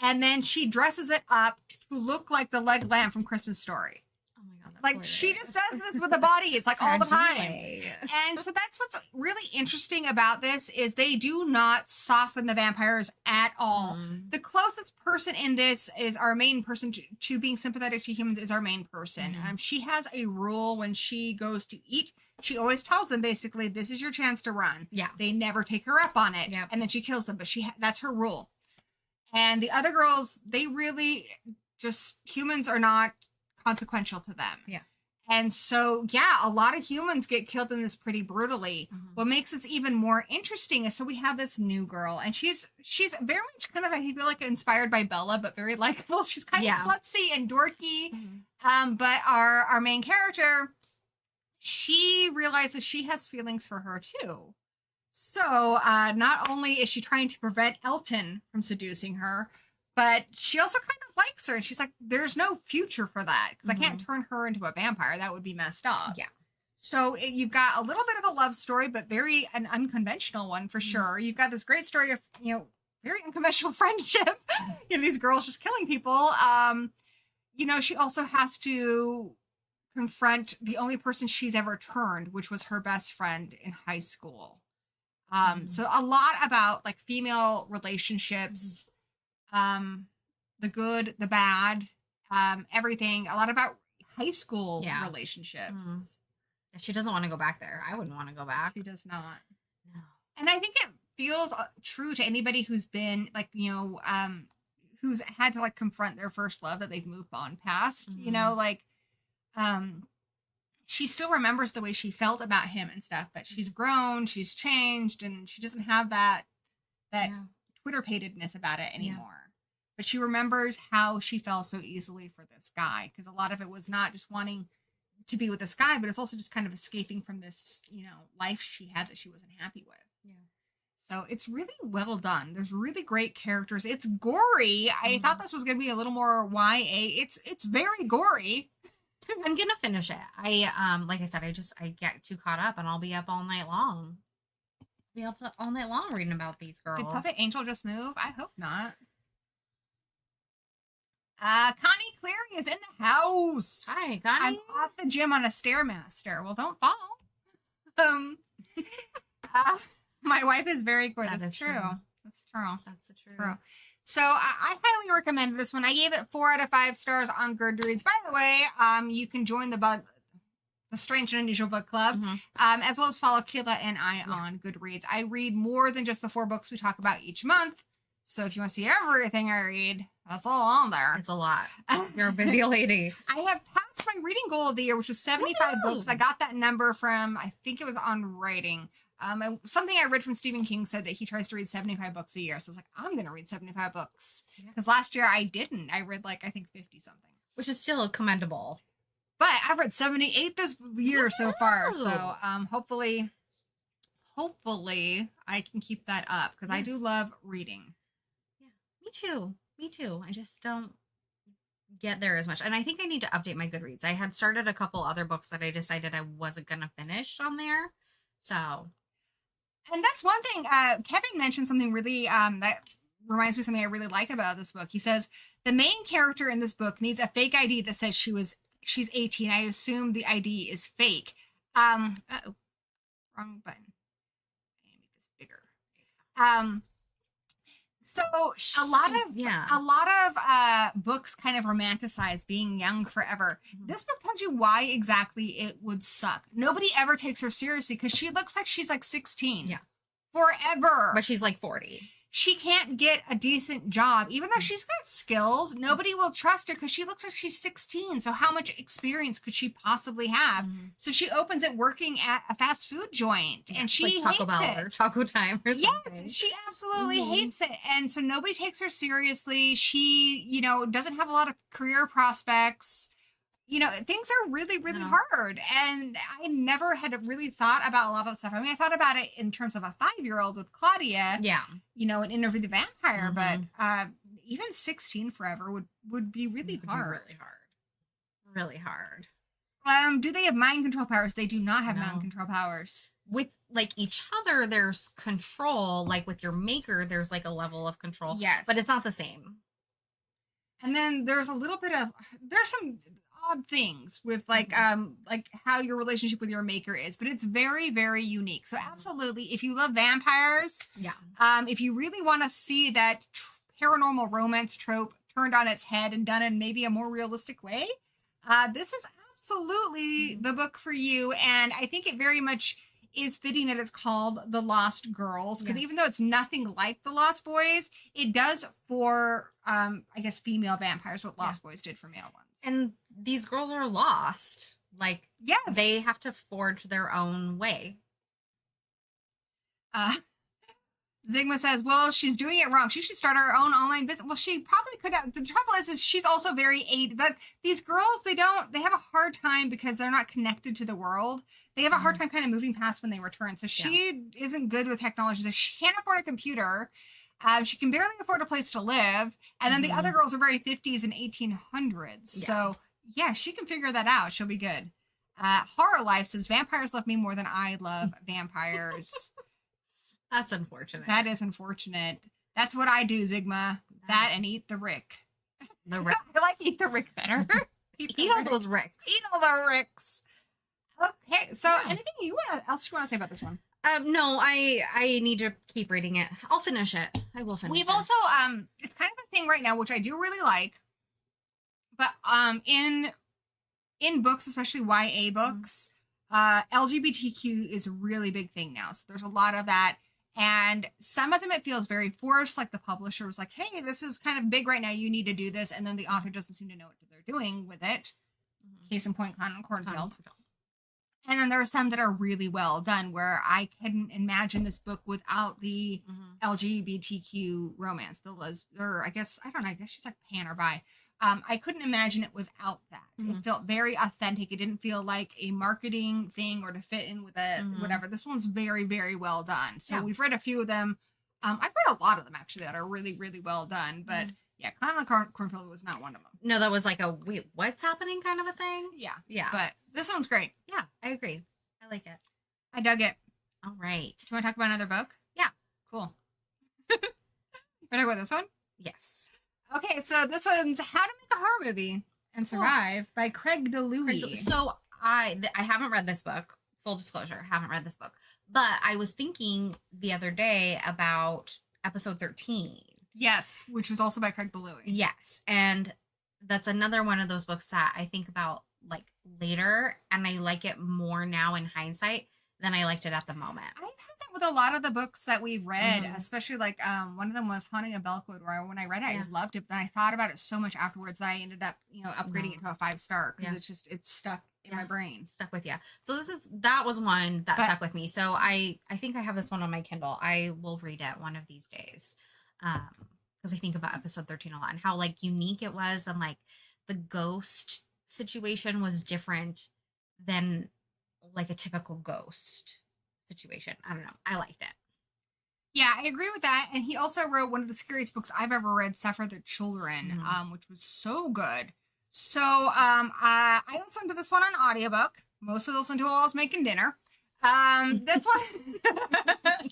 and then she dresses it up to look like the leg lamp from Christmas Story. Oh my god, that's Like she hilarious. just does this with the body. It's like all the time. DiLouie. And so that's what's really interesting about this is they do not soften the vampires at all. The closest person in this is our main person to being sympathetic to humans is our main person. She has a rule when she goes to eat. She always tells them basically, this is your chance to run. Yeah. They never take her up on it. Yep. And then she kills them, but that's her rule. And the other girls, they really just, humans are not consequential to them. Yeah. And so, yeah, a lot of humans get killed in this pretty brutally. What makes this even more interesting is so we have this new girl, and she's very much kind of, I feel like, inspired by Bella, but very likable. She's kind of klutzy and dorky. But our main character, she realizes she has feelings for her too. So not only is she trying to prevent Elton from seducing her, but she also kind of likes her. And she's like, there's no future for that because I can't turn her into a vampire. That would be messed up. Yeah. So you've got a little bit of a love story, but very an unconventional one for sure. You've got this great story of, very unconventional friendship. These girls just killing people. She also has to confront the only person she's ever turned, which was her best friend in high school. So a lot about like female relationships, the good, the bad, everything. A lot about high school relationships. She doesn't want to go back there. I wouldn't want to go back. She does not. No. And I think it feels true to anybody who's been like, who's had to like confront their first love that they've moved on past, she still remembers the way she felt about him and stuff, but she's grown, she's changed, and she doesn't have that Twitter-patedness about it anymore. Yeah. But she remembers how she fell so easily for this guy, because a lot of it was not just wanting to be with this guy, but it's also just kind of escaping from this, life she had that she wasn't happy with. Yeah. So it's really well done. There's really great characters. It's gory. I thought this was going to be a little more YA. It's very gory. I'm gonna finish it. Like I said, I get too caught up and I'll be up all night long. Be up all night long reading about these girls. Did Puppet Angel just move? I hope not. Connie Cleary is in the house. Hi, Connie. I'm at the gym on a Stairmaster. Well, don't fall. My wife is very good. That's true. That's true. That's true. So I highly recommend this one. I gave it 4 out of 5 stars on Goodreads. By the way, you can join the Strange and Unusual Book Club, as well as follow Kayla and I on Goodreads. I read more than just the 4 books we talk about each month. So if you want to see everything I read, that's all on there. It's a lot. You're a busy lady. I have passed my reading goal of the year, which was 75 books. I got that number from, I think it was on Writing. Something I read from Stephen King said that he tries to read 75 books a year. So I was like, I'm going to read 75 books. Because last year I didn't. I read I think 50 something. Which is still commendable. But I've read 78 this year so far. So hopefully I can keep that up. Because I do love reading. Yeah, me too. I just don't get there as much. And I think I need to update my Goodreads. I had started a couple other books that I decided I wasn't going to finish on there. So... And that's one thing, Kevin mentioned something really, that reminds me of something I really like about this book. He says, the main character in this book needs a fake ID that says she's 18. I assume the ID is fake. Wrong button. I need to make this bigger. So a lot of books kind of romanticize being young forever. This book tells you why exactly it would suck. Nobody ever takes her seriously because she looks like she's 16. Yeah. Forever. But she's 40. She can't get a decent job. Even though she's got skills, nobody will trust her because she looks like she's 16. So how much experience could she possibly have? So she opens it working at a fast food joint. And she like Taco hates Bell it. or Taco Time or something. Yes, she absolutely hates it. And so nobody takes her seriously. She, doesn't have a lot of career prospects. Things are really, really hard. And I never had really thought about a lot of the stuff. I mean, I thought about it in terms of a 5-year-old with Claudia. Yeah. An Interview with the Vampire. But even 16 forever would be really hard. Really hard. Do they have mind control powers? They do not have mind control powers. With each other, there's control. With your maker, there's a level of control. Yes. But it's not the same. And then there's a little bit of there's some odd things with like how your relationship with your maker is, but it's very, very unique. So absolutely, if you love vampires, if you really want to see that paranormal romance trope turned on its head and done in maybe a more realistic way, this is absolutely the book for you. And I think it very much is fitting that it's called The Lost Girls, because even though it's nothing like The Lost Boys, it does for I guess female vampires what Lost Boys did for male ones. And these girls are lost. Like, they have to forge their own way. Zygma says, well, she's doing it wrong. She should start her own online business. Well, she probably could have. The trouble is she's also very but these girls, they have a hard time because they're not connected to the world. They have a hard time kind of moving past when they return. So she isn't good with technology. So she can't afford a computer. She can barely afford a place to live. And then the other girls are very 50s and 1800s. So yeah, she can figure that out. She'll be good. Horror Life says, vampires love me more than I love vampires. That's unfortunate. That is unfortunate. That's what I do, Zygma. That and eat the Rick. The Rick. I like eat the Rick better. Eat all those Ricks. Eat all the Ricks. Okay, so anything else you want to say about this one? No, I need to keep reading it. I'll finish it. I will finish it. We've also it's kind of a thing right now, which I do really like. But in books, especially YA books, LGBTQ is a really big thing now. So there's a lot of that. And some of them it feels very forced, like the publisher was like, hey, this is kind of big right now, you need to do this, and then the author doesn't seem to know what they're doing with it. Case in point, Clown and Cornfield. And then there are some that are really well done where I couldn't imagine this book without the LGBTQ romance. I guess she's like pan or bi. I couldn't imagine it without that. It felt very authentic. It didn't feel like a marketing thing or to fit in with a whatever. This one's very, very well done. So we've read a few of them. I've read a lot of them actually that are really, really well done. But yeah, Clown and Cornfield was not one of them. No, that was like a wait, what's happening kind of a thing. Yeah. But this one's great. Yeah, I agree. I like it. I dug it. All right. Do you want to talk about another book? Yeah. Cool. You want to talk about this one? Yes. Okay, so this one's How to Make a Horror Movie and Survive by Craig DiLouie. So I haven't read this book. Full disclosure, haven't read this book. But I was thinking the other day about episode 13. Yes, which was also by Craig DiLouie. Yes, and that's another one of those books that I think about like later, and I like it more now in hindsight than I liked it at the moment. I've had that with a lot of the books that we've read, especially like one of them was Haunting of Belkwood, where when I read it, I loved it, but I thought about it so much afterwards that I ended up, upgrading it to a 5-star because it's stuck in my brain. Stuck with you. So that was one that stuck with me. So I think I have this one on my Kindle. I will read it one of these days. Because I think about episode 13 a lot and how like unique it was, and like the ghost situation was different than like a typical ghost situation. I don't know. I liked it. Yeah, I agree with that. And he also wrote one of the scariest books I've ever read, Suffer the Children, which was so good. So I listened to this one on audiobook. Mostly listened to it while I was making dinner. This one,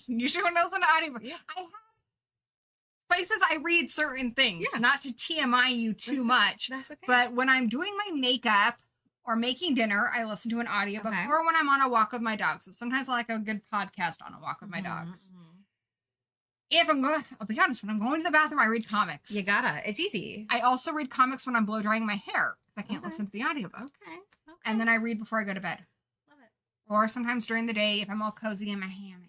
usually when I listen to audiobook, I have places I read certain things, not to TMI you too much. That's okay. But when I'm doing my makeup or making dinner, I listen to an audiobook, or when I'm on a walk with my dogs. So sometimes I like a good podcast on a walk with my dogs. If I'm going, I'll be honest, when I'm going to the bathroom, I read comics. You gotta. It's easy. I also read comics when I'm blow drying my hair because I can't listen to the audiobook. Okay. And then I read before I go to bed. Love it. Or sometimes during the day if I'm all cozy in my hammock.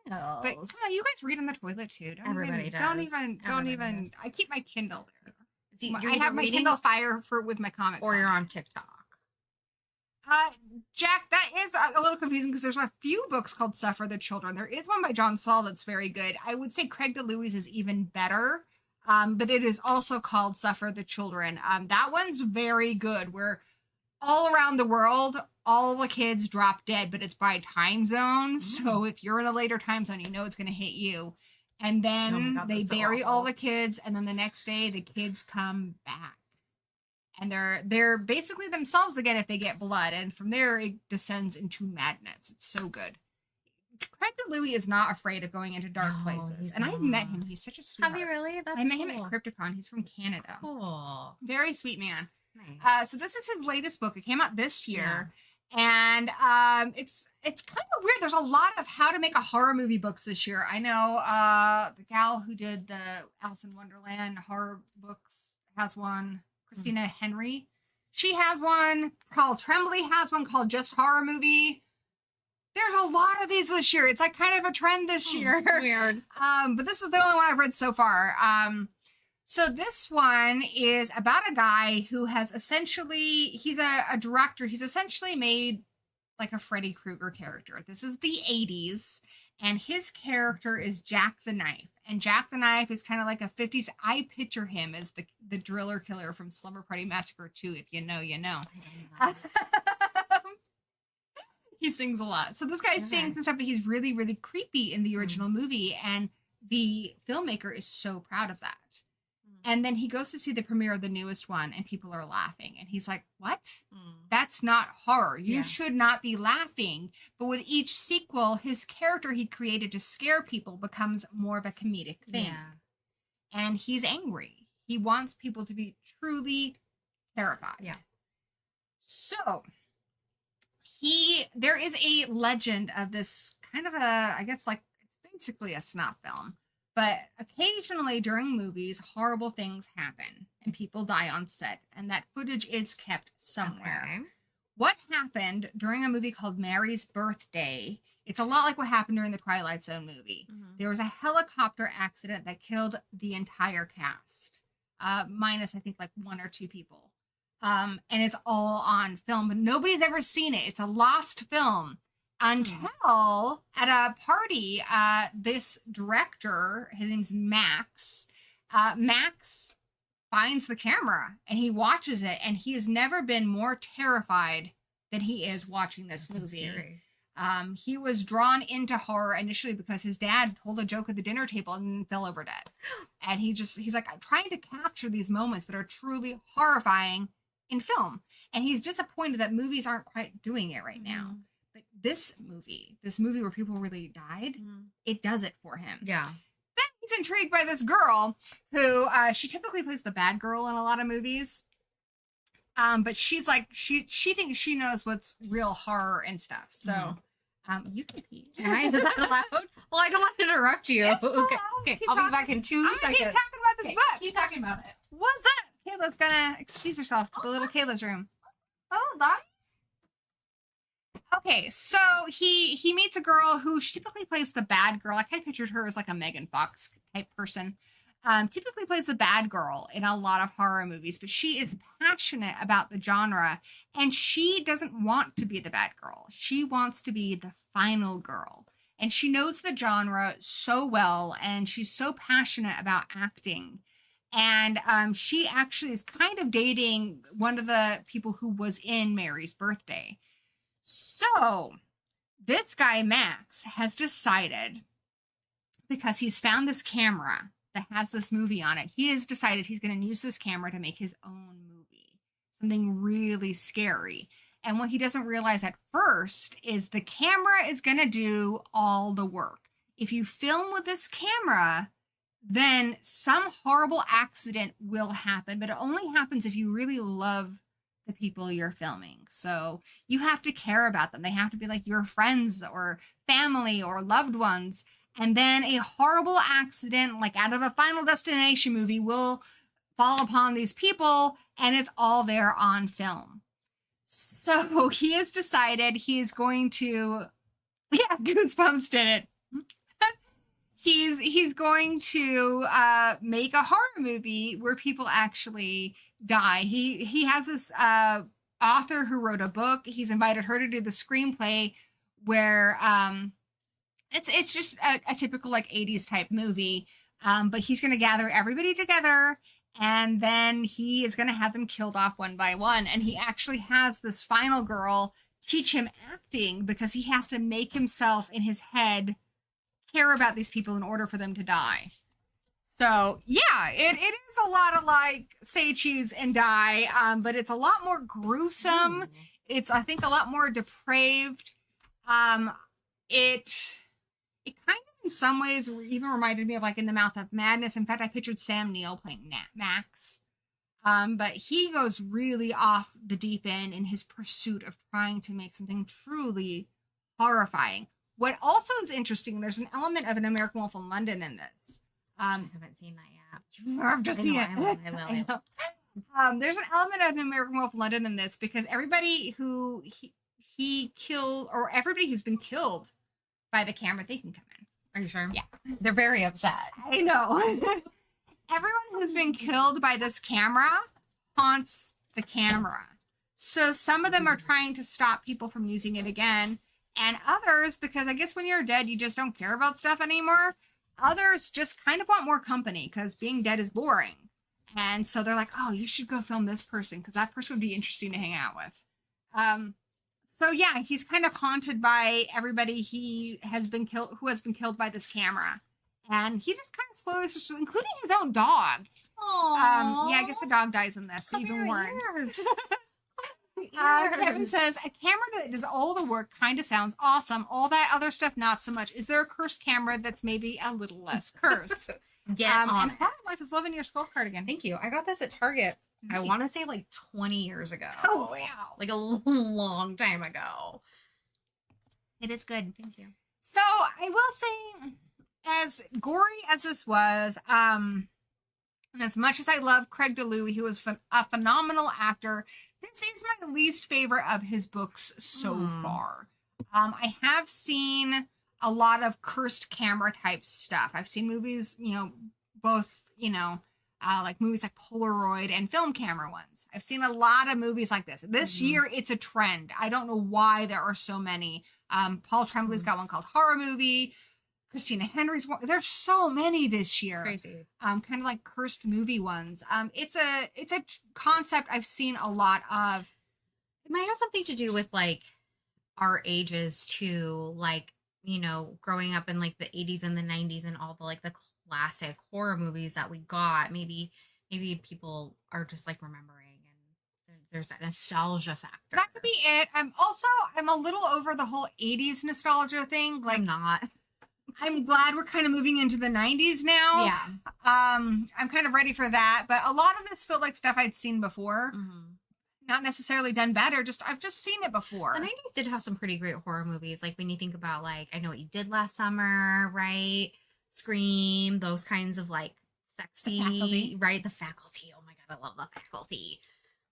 Yeah. But come on, you guys read on the toilet too. Everybody does. Don't even. I keep my Kindle there. See, I have my Kindle Fire with my comics. Or you're on TikTok. Jack, that is a little confusing because there's a few books called Suffer the Children. There is one by John Saul that's very good. I would say Craig DiLouie's is even better, but it is also called Suffer the Children. That one's very good, where all around the world, all the kids drop dead, but it's by time zone. So if you're in a later time zone, you know it's going to hit you. And then they bury all the kids, and then the next day the kids come back. And they're basically themselves again if they get blood. And from there, it descends into madness. It's so good. Craig DiLouie is not afraid of going into dark places. And I've met him. He's such a sweetheart. Have you really? That's I met him at Crypticon. He's from Canada. Cool. Very sweet man. Nice. So this is his latest book. It came out this year. And it's kind of weird. There's a lot of how to make a horror movie books this year. I know the gal who did the Alice in Wonderland horror books has one. Christina Henry. She has one. Paul Tremblay has one called Just Horror Movie. There's a lot of these this year. It's like kind of a trend this year. Weird. But this is the only one I've read so far. So this one is about a guy who has essentially, he's a director. He's essentially made like a Freddy Krueger character. This is the 80s. And his character is Jack the Knife. And Jack the Knife is kind of like a 50s. I picture him as the driller killer from Slumber Party Massacre 2. If you know, you know. He sings a lot. So this guy sings and stuff, but he's really, really creepy in the original movie. And the filmmaker is so proud of that. And then he goes to see the premiere of the newest one and people are laughing. And he's like, what? That's not horror. You should not be laughing. But with each sequel, his character he created to scare people becomes more of a comedic thing. Yeah. And he's angry. He wants people to be truly terrified. Yeah. So there is a legend of this kind of I guess like it's basically a snuff film. But occasionally during movies, horrible things happen and people die on set, and that footage is kept somewhere. Okay. What happened during a movie called Mary's Birthday? It's a lot like what happened during the Twilight Zone movie. There was a helicopter accident that killed the entire cast, minus I think like 1 or 2 people. And it's all on film, but nobody's ever seen it. It's a lost film. Until at a party, this director, his name's Max, Max finds the camera and he watches it, and he has never been more terrified than he is watching this movie. He was drawn into horror initially because his dad told a joke at the dinner table and fell over dead. And he's like, I'm trying to capture these moments that are truly horrifying in film. And he's disappointed that movies aren't quite doing it right now. But this movie where people really died, it does it for him. Yeah. Then he's intrigued by this girl who, she typically plays the bad girl in a lot of movies. But she's like, she thinks she knows what's real horror and stuff. So, you can pee. Can I? Is that allowed? Well, I don't want to interrupt you. It's cool. Okay. I'll be back in 2 seconds. Keep talking about this book. Keep talking about it. What's up? Kayla's gonna excuse herself to the little Kayla's room. Oh, nice. Okay, so he meets a girl who she typically plays the bad girl. I kind of pictured her as like a Megan Fox type person. Typically plays the bad girl in a lot of horror movies, but she is passionate about the genre, and she doesn't want to be the bad girl. She wants to be the final girl, and she knows the genre so well, and she's so passionate about acting. And she actually is kind of dating one of the people who was in Mary's Birthday. So this guy, Max, has decided, because he's found this camera that has this movie on it, he has decided he's going to use this camera to make his own movie, something really scary. And what he doesn't realize at first is the camera is going to do all the work. If you film with this camera, then some horrible accident will happen, but it only happens if you really love the people you're filming. So you have to care about them. They have to be like your friends or family or loved ones. And then a horrible accident, like out of a Final Destination movie, will fall upon these people, and it's all there on film. So he has decided he's going to, Goosebumps did it. He's going to make a horror movie where people actually die. He has this author who wrote a book. He's invited her to do the screenplay, where it's just a typical like 80s type movie. But he's going to gather everybody together, and then he is going to have them killed off one by one. And he actually has this final girl teach him acting, because he has to make himself in his head care about these people in order for them to die. So yeah, it is a lot of like say cheese and die, but it's a lot more gruesome. It's, I think, a lot more depraved. It it kind of in some ways even reminded me of like In the Mouth of Madness. In fact, I pictured Sam Neill playing Max. But he goes really off the deep end in his pursuit of trying to make something truly horrifying. What also is interesting, there's an element of An American Wolf in London in this. I haven't seen that yet. I've just seen it. I will. There's an element of An American Wolf in London in this because everybody who he killed, or everybody who's been killed by the camera, they can come in. Are you sure? Yeah. They're very upset. I know. Everyone who's been killed by this camera haunts the camera. So some of them are trying to stop people from using it again. And others, because I guess when you're dead, you just don't care about stuff anymore. Others just kind of want more company because being dead is boring. And so they're like, oh, you should go film this person because that person would be interesting to hang out with. So yeah, he's kind of haunted by everybody who has been killed by this camera. And he just kind of slowly, including his own dog. Aww. Yeah, I guess the dog dies in this. So even warned. Ears. Kevin says, a camera that does all the work kind of sounds awesome. All that other stuff, not so much. Is there a cursed camera that's maybe a little less cursed? Get on and it. Hartl Life is loving your skull cardigan. Thank you. I got this at Target. I want to say like 20 years ago. Oh, wow. Like a long time ago. It is good. Thank you. So I will say, as gory as this was, and as much as I love Craig DiLouie, who was a phenomenal actor, this is my least favorite of his books so far. I have seen a lot of cursed camera type stuff. I've seen movies, both, like movies like Polaroid and film camera ones. I've seen a lot of movies like this. This year, it's a trend. I don't know why there are so many. Paul Tremblay's got one called Horror Movie. Christina Henry's one. There's so many this year. Crazy. Kind of like cursed movie ones. It's a concept I've seen a lot of. It might have something to do with like our ages too, like, growing up in like the 80s and the 90s and all the like the classic horror movies that we got. Maybe people are just like remembering, and there's that nostalgia factor. That could be it. I'm a little over the whole 80s nostalgia thing. Like, I'm not. I'm glad we're kind of moving into the 90s now. Yeah. I'm kind of ready for that. But a lot of this felt like stuff I'd seen before. Mm-hmm. Not necessarily done better. I've just seen it before. The 90s did have some pretty great horror movies. Like when you think about like I Know What You Did Last Summer, right? Scream, those kinds of like sexy, right? The Faculty. Oh my God, I love The Faculty.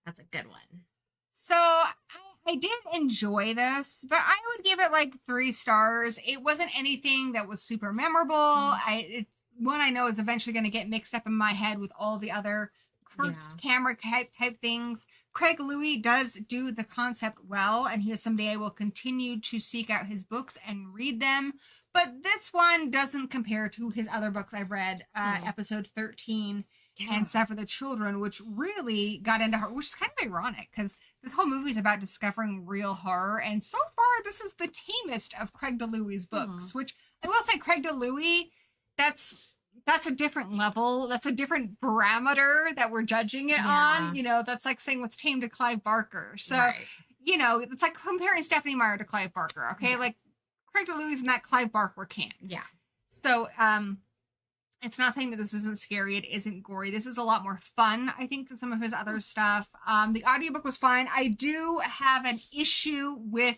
That's a good one. So I did enjoy this, but I would give it like 3 stars. It wasn't anything that was super memorable. It's one I know is eventually going to get mixed up in my head with all the other cursed camera type things. Craig DiLouie does do the concept well, and he is someday I will continue to seek out his books and read them. But this one doesn't compare to his other books I've read, episode 13 and Stuff for the Children, which really got into horror, which is kind of ironic because this whole movie is about discovering real horror. And so far, this is the tamest of Craig DiLouie's books, which I will say Craig DiLouie, that's a different level. That's a different parameter that we're judging it on. That's like saying what's tame to Clive Barker. So, it's like comparing Stephanie Meyer to Clive Barker. Okay. Yeah. Like Craig DiLouie's in that Clive Barker camp. Yeah. So, it's not saying that this isn't scary. It isn't gory. This is a lot more fun, I think, than some of his other stuff. The audiobook was fine. I do have an issue with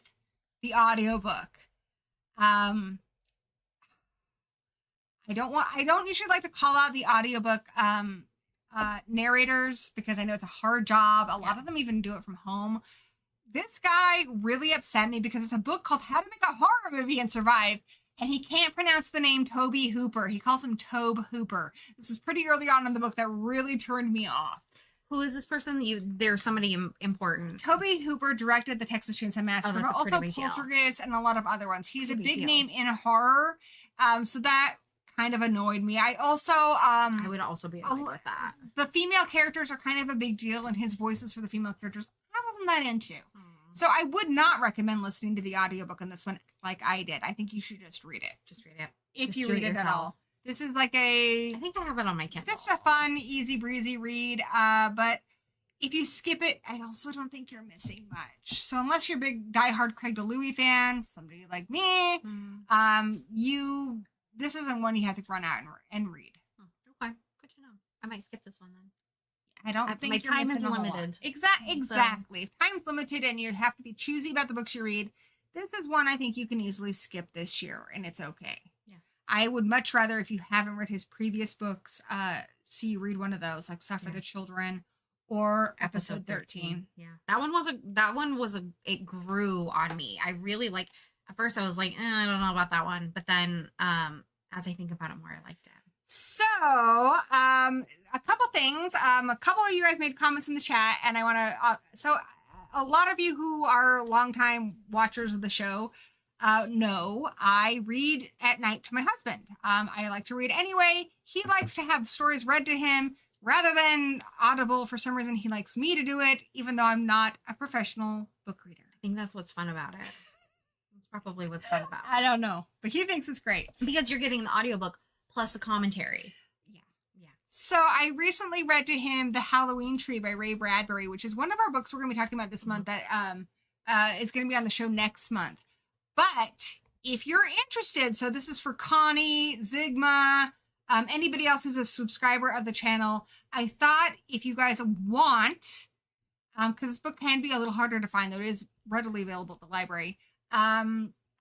the audiobook. I don't usually like to call out the audiobook narrators because I know it's a hard job. A lot of them even do it from home. This guy really upset me because it's a book called How to Make a Horror Movie and Survive, and he can't pronounce the name Tobe Hooper. He calls him Tobe Hooper. This is pretty early on in the book that really turned me off. Who is this person? There's somebody important. Tobe Hooper directed the Texas Chainsaw Massacre, but also Poltergeist and a lot of other ones. He's a big name in horror, so that kind of annoyed me. I also I would also be annoyed with that. The female characters are kind of a big deal, and his voices for the female characters I wasn't that into. So I would not recommend listening to the audiobook in this one like I did. I think you should just read it. Just read it. If you read it at all. This is like I think I have it on my Kindle. Just a fun, easy breezy read. But if you skip it, I also don't think you're missing much. So unless you're a big diehard Craig DiLouie fan, somebody like me, this isn't one you have to run out and read. Okay, good to know. I might skip this one then. I don't think my you're time missing is a whole limited. lot. Exactly. If time's limited and you have to be choosy about the books you read, this is one I think you can easily skip this year, and it's okay. Yeah. I would much rather, if you haven't read his previous books, see you read one of those, like Suffer the Children or Episode 13. Yeah. It grew on me. I really like, at first I was like, I don't know about that one. But then as I think about it more, I liked it. So, a couple things. A couple of you guys made comments in the chat, and I want to. A lot of you who are longtime watchers of the show know I read at night to my husband. I like to read anyway. He likes to have stories read to him rather than Audible. For some reason, he likes me to do it, even though I'm not a professional book reader. I think that's what's fun about it. That's probably what's fun about it. I don't know, but he thinks it's great. Because you're getting the audiobook plus the commentary. Yeah. So I recently read to him The Halloween Tree by Ray Bradbury, which is one of our books we're going to be talking about this month that is going to be on the show next month. But if you're interested, so this is for Connie, Zigma, anybody else who's a subscriber of the channel, I thought if you guys want, because this book can be a little harder to find, though it is readily available at the library,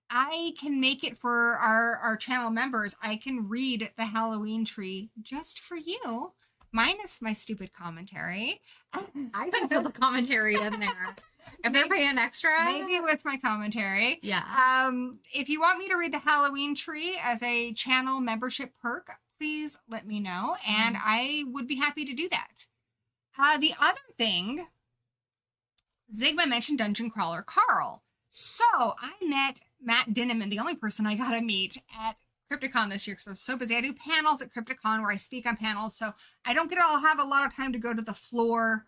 I can make it for our channel members. I can read The Halloween Tree just for you, minus my stupid commentary. I can put the commentary in there. If they're paying extra. Maybe with my commentary. Yeah. If you want me to read The Halloween Tree as a channel membership perk, please let me know, and I would be happy to do that. The other thing, Zigma mentioned Dungeon Crawler Carl. So I met Matt Dinneman, the only person I got to meet at Crypticon this year because I was so busy. I do panels at Crypticon where I speak on panels, so I don't get to have a lot of time to go to the floor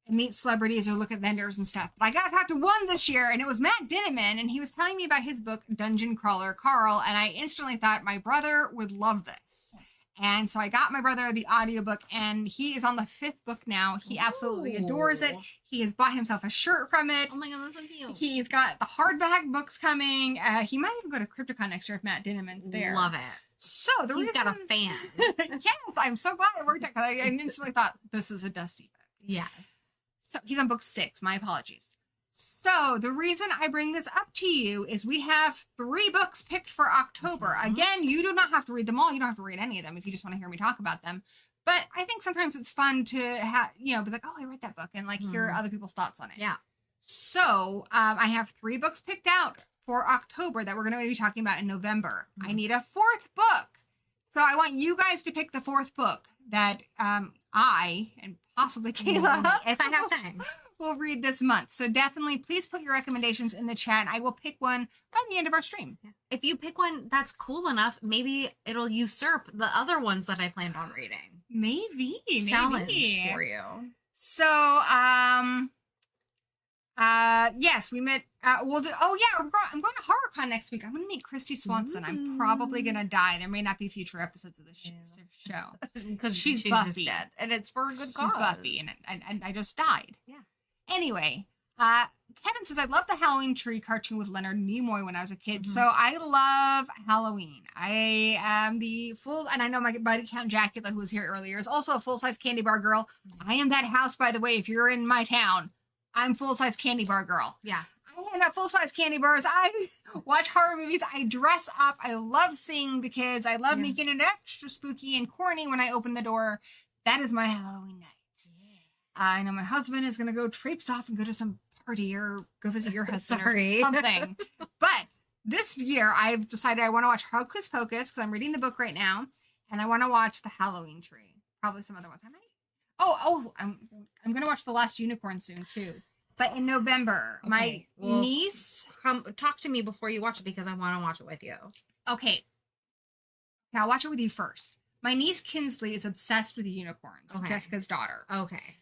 and meet celebrities or look at vendors and stuff. But I got to talk to one this year, and it was Matt Dinneman, and he was telling me about his book, Dungeon Crawler Carl, and I instantly thought my brother would love this. And so I got my brother the audiobook, and he is on the 5th book now. He absolutely adores it. He has bought himself a shirt from it. Oh my god, that's so cute. He's got the hardback books coming. He might even go to Crypticon next year if Matt Dinneman's there. Love it. So He's got a fan. Yes, I'm so glad it worked out because I instantly thought this is a Dusty book. Yes. So he's on book 6. My apologies. So the reason I bring this up to you is we have 3 books picked for October. Again, you do not have to read them all. You don't have to read any of them if you just want to hear me talk about them. But I think sometimes it's fun to have, be like, oh, I read that book, and like hear other people's thoughts on it. Yeah. So I have 3 books picked out for October that we're going to be talking about in November. I need a 4th book. So I want you guys to pick the 4th book that I and possibly Kayla, if I have time, will read this month. So definitely please put your recommendations in the chat, and I will pick one by the end of our stream. If you pick one that's cool enough, maybe it'll usurp the other ones that I planned on reading. Maybe. Challenge for you. So, yes, we met, we'll do, I'm going to HorrorCon next week. I'm going to meet Christy Swanson. I'm probably going to die. There may not be future episodes of this show. Because she's she's Buffy. dead. And it's for a good She's cause. Buffy, and I just died. Yeah. Anyway, Kevin says, I love the Halloween Tree cartoon with Leonard Nimoy when I was a kid. So I love Halloween. I am and I know my buddy Count Jacula, who was here earlier, is also a full-size candy bar girl. I am that house, by the way, if you're in my town. I'm full-size candy bar girl. Yeah. I hand out full-size candy bars. I watch horror movies. I dress up. I love seeing the kids. I love making it extra spooky and corny when I open the door. That is my Halloween night. I know my husband is going to go traipse off and go to some party or go visit your husband or something. But this year, I've decided I want to watch Hocus Pocus because I'm reading the book right now. And I want to watch The Halloween Tree. Probably some other ones. I might. I'm going to watch The Last Unicorn soon, too. But in November, my niece... Talk to me before you watch it because I want to watch it with you. Okay. I'll watch it with you first. My niece Kinsley is obsessed with unicorns. Jessica's daughter. Okay.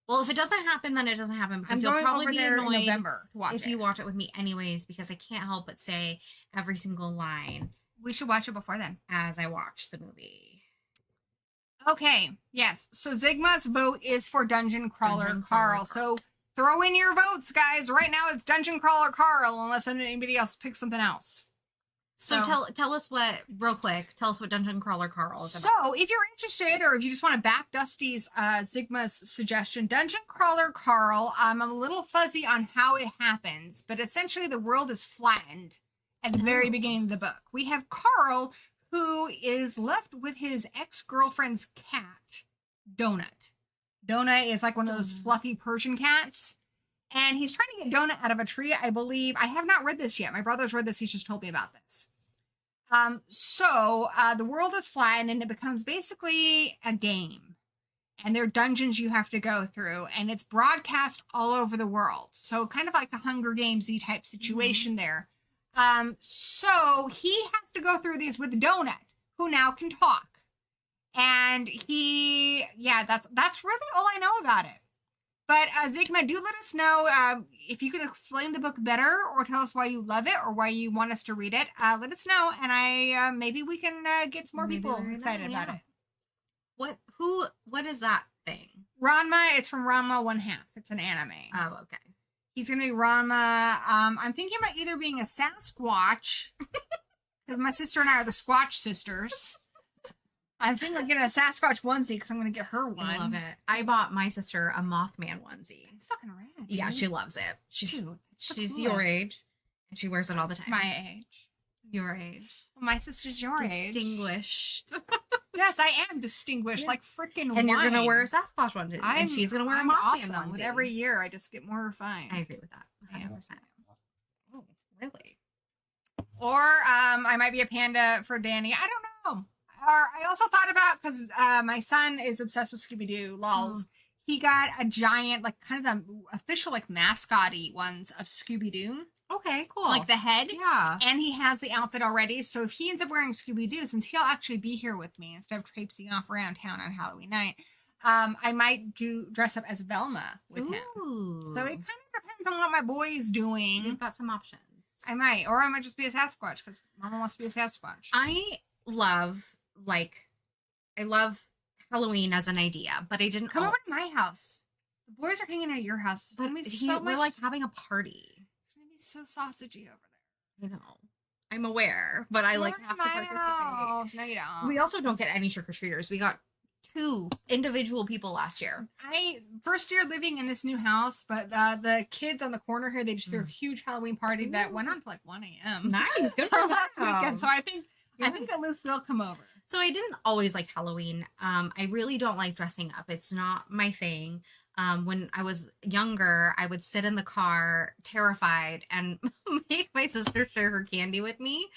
Well, if it doesn't happen, then it doesn't happen. Because I'm going you'll probably over be there annoyed in November to watch if you watch it with me anyways, because I can't help but say every single line. We should watch it before then. As I watch the movie. Okay, yes. So Zigma's vote is for Dungeon Crawler Dungeon Carl. Crawler So throw in your votes, guys. Right now it's Dungeon Crawler Carl, unless anybody else picks something else. So tell us what, real quick, tell us what Dungeon Crawler Carl is about. So if you're interested, or if you just want to back Dusty's Zigma's suggestion, Dungeon Crawler Carl, I'm a little fuzzy on how it happens, but essentially the world is flattened at the very beginning of the book. We have Carl, who is left with his ex-girlfriend's cat, Donut. Donut is like one of those fluffy Persian cats. And he's trying to get Donut out of a tree, I believe. I have not read this yet. My brother's read this. He's just told me about this. So the world is flattened and it becomes basically a game. And there are dungeons you have to go through. And it's broadcast all over the world. So kind of like a Hunger Games-y type situation there. So he has to go through these with Donut, who now can talk. And that's really all I know about it. But Zigma, do let us know if you could explain the book better, or tell us why you love it, or why you want us to read it. Let us know, and maybe we can get some more people excited about it. What is that thing? Ranma, it's from Ranma 1/2. It's an anime. Oh, okay. He's gonna be Ranma. I'm thinking about either being a Sasquatch, because my sister and I are the Squatch sisters. I think I'm getting a Sasquatch onesie because I'm going to get her one. I love it. I bought my sister a Mothman onesie. It's fucking rad. Yeah, she loves it. She's coolest. your age, and she wears it all the time. My age. Your age. Well, my sister's your age. Distinguished. Yes, I am distinguished, like freaking wine. And you're going to wear a Sasquatch one, and she's going to wear a Mothman awesome. onesie. With every year, I just get more refined. I agree with that. 100%. Oh, really? Or I might be a panda for Danny. I don't know. Or I also thought about, because my son is obsessed with Scooby-Doo, lols. He got a giant, like kind of the official, like mascot-y ones of Scooby-Doo. Okay, cool. Like the head. Yeah. And he has the outfit already. So if he ends up wearing Scooby-Doo, since he'll actually be here with me instead of traipsing off around town on Halloween night, I might dress up as Velma with him. So it kind of depends on what my boy is doing. You've got some options. I might. Or I might just be a Sasquatch, because Mama wants to be a Sasquatch. I love Halloween as an idea, but I didn't come over to my house. The boys are hanging out at your house. It's gonna be so much. We're like having a party. It's gonna be so sausagey over there. I know. I'm aware, but I like have to participate. No, you don't. We also don't get any trick-or-treaters. We got 2 individual people last year. First year living in this new house, but the kids on the corner here, they just threw a huge Halloween party that went on to like 1 a.m. Nice. Good for last weekend. So I think at least they'll come over. So I didn't always like Halloween. I really don't like dressing up. It's not my thing. When I was younger, I would sit in the car terrified and make my sister share her candy with me.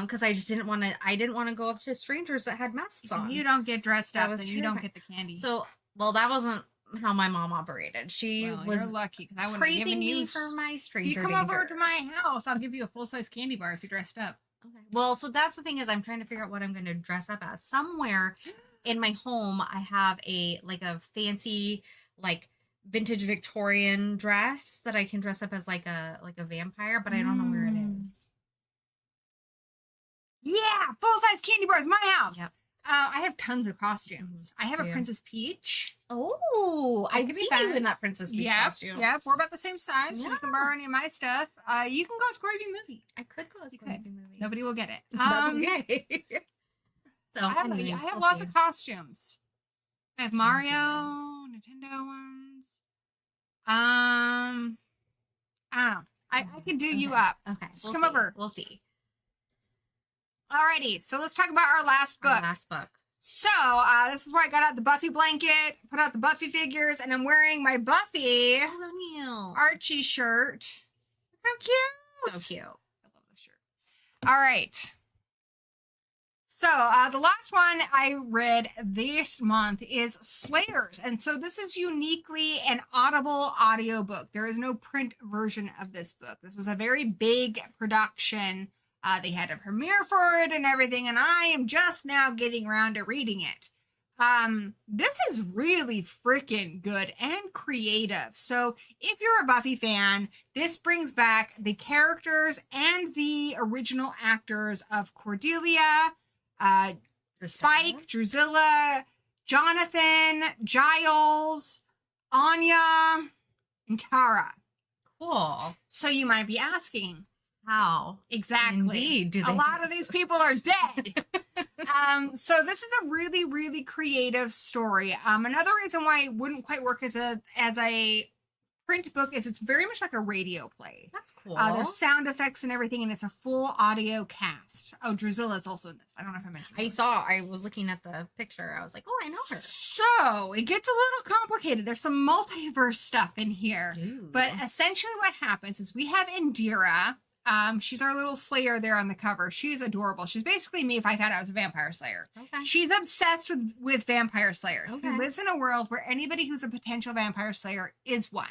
Because I didn't want to go up to strangers that had masks on. If you don't get dressed up, then you don't get the candy. So, that wasn't how my mom operated. She was you're lucky, because I wouldn't have given praising you me for my stranger If you come danger. over to my house, I'll give you a full-size candy bar if you're dressed up. Okay. Well, so that's the thing, is I'm trying to figure out what I'm going to dress up as. Somewhere in my home, I have a fancy, like vintage Victorian dress that I can dress up as like a vampire, but I don't know where it is. Yeah, full-size candy bars, my house. Yep. I have tons of costumes. I have a Princess Peach. Oh, I could see you in that Princess Peach costume. Yeah, we're about the same size, so you can borrow any of my stuff. You can go as Gory B Movie. I could go as Gory B Movie. Nobody will get it. That's okay. So I have lots of costumes. I have Mario, Nintendo ones. I don't know. I can do you up. Okay, just come over. We'll see. Alrighty, so let's talk about our last book. So, this is where I got out the Buffy blanket, put out the Buffy figures, and I'm wearing my Buffy Archie shirt. How cute! So cute. I love this shirt. All right. So, the last one I read this month is Slayers. And so this is uniquely an Audible audiobook. There is no print version of this book. This was a very big production. They had a premiere for it and everything, and I am just now getting around to reading it. This is really freaking good and creative. So if you're a Buffy fan, this brings back the characters and the original actors of Cordelia, Spike, Drusilla, Jonathan, Giles, Anya, and Tara. Cool. So you might be asking, How? exactly. Indeed, do they A lot of these people are dead. So this is a really, really creative story. Another reason why it wouldn't quite work as a print book is it's very much like a radio play. That's cool. There's sound effects and everything, and it's a full audio cast. Oh, Drusilla's also in this. I don't know if I mentioned her. I was looking at the picture. I was like, oh, I know her. So it gets a little complicated. There's some multiverse stuff in here. Ooh. But essentially what happens is we have Indira. She's our little slayer there on the cover. She's adorable. She's basically me if I found out I was a vampire slayer. Okay. She's obsessed with vampire slayers. Okay. She lives in a world where anybody who's a potential vampire slayer is one.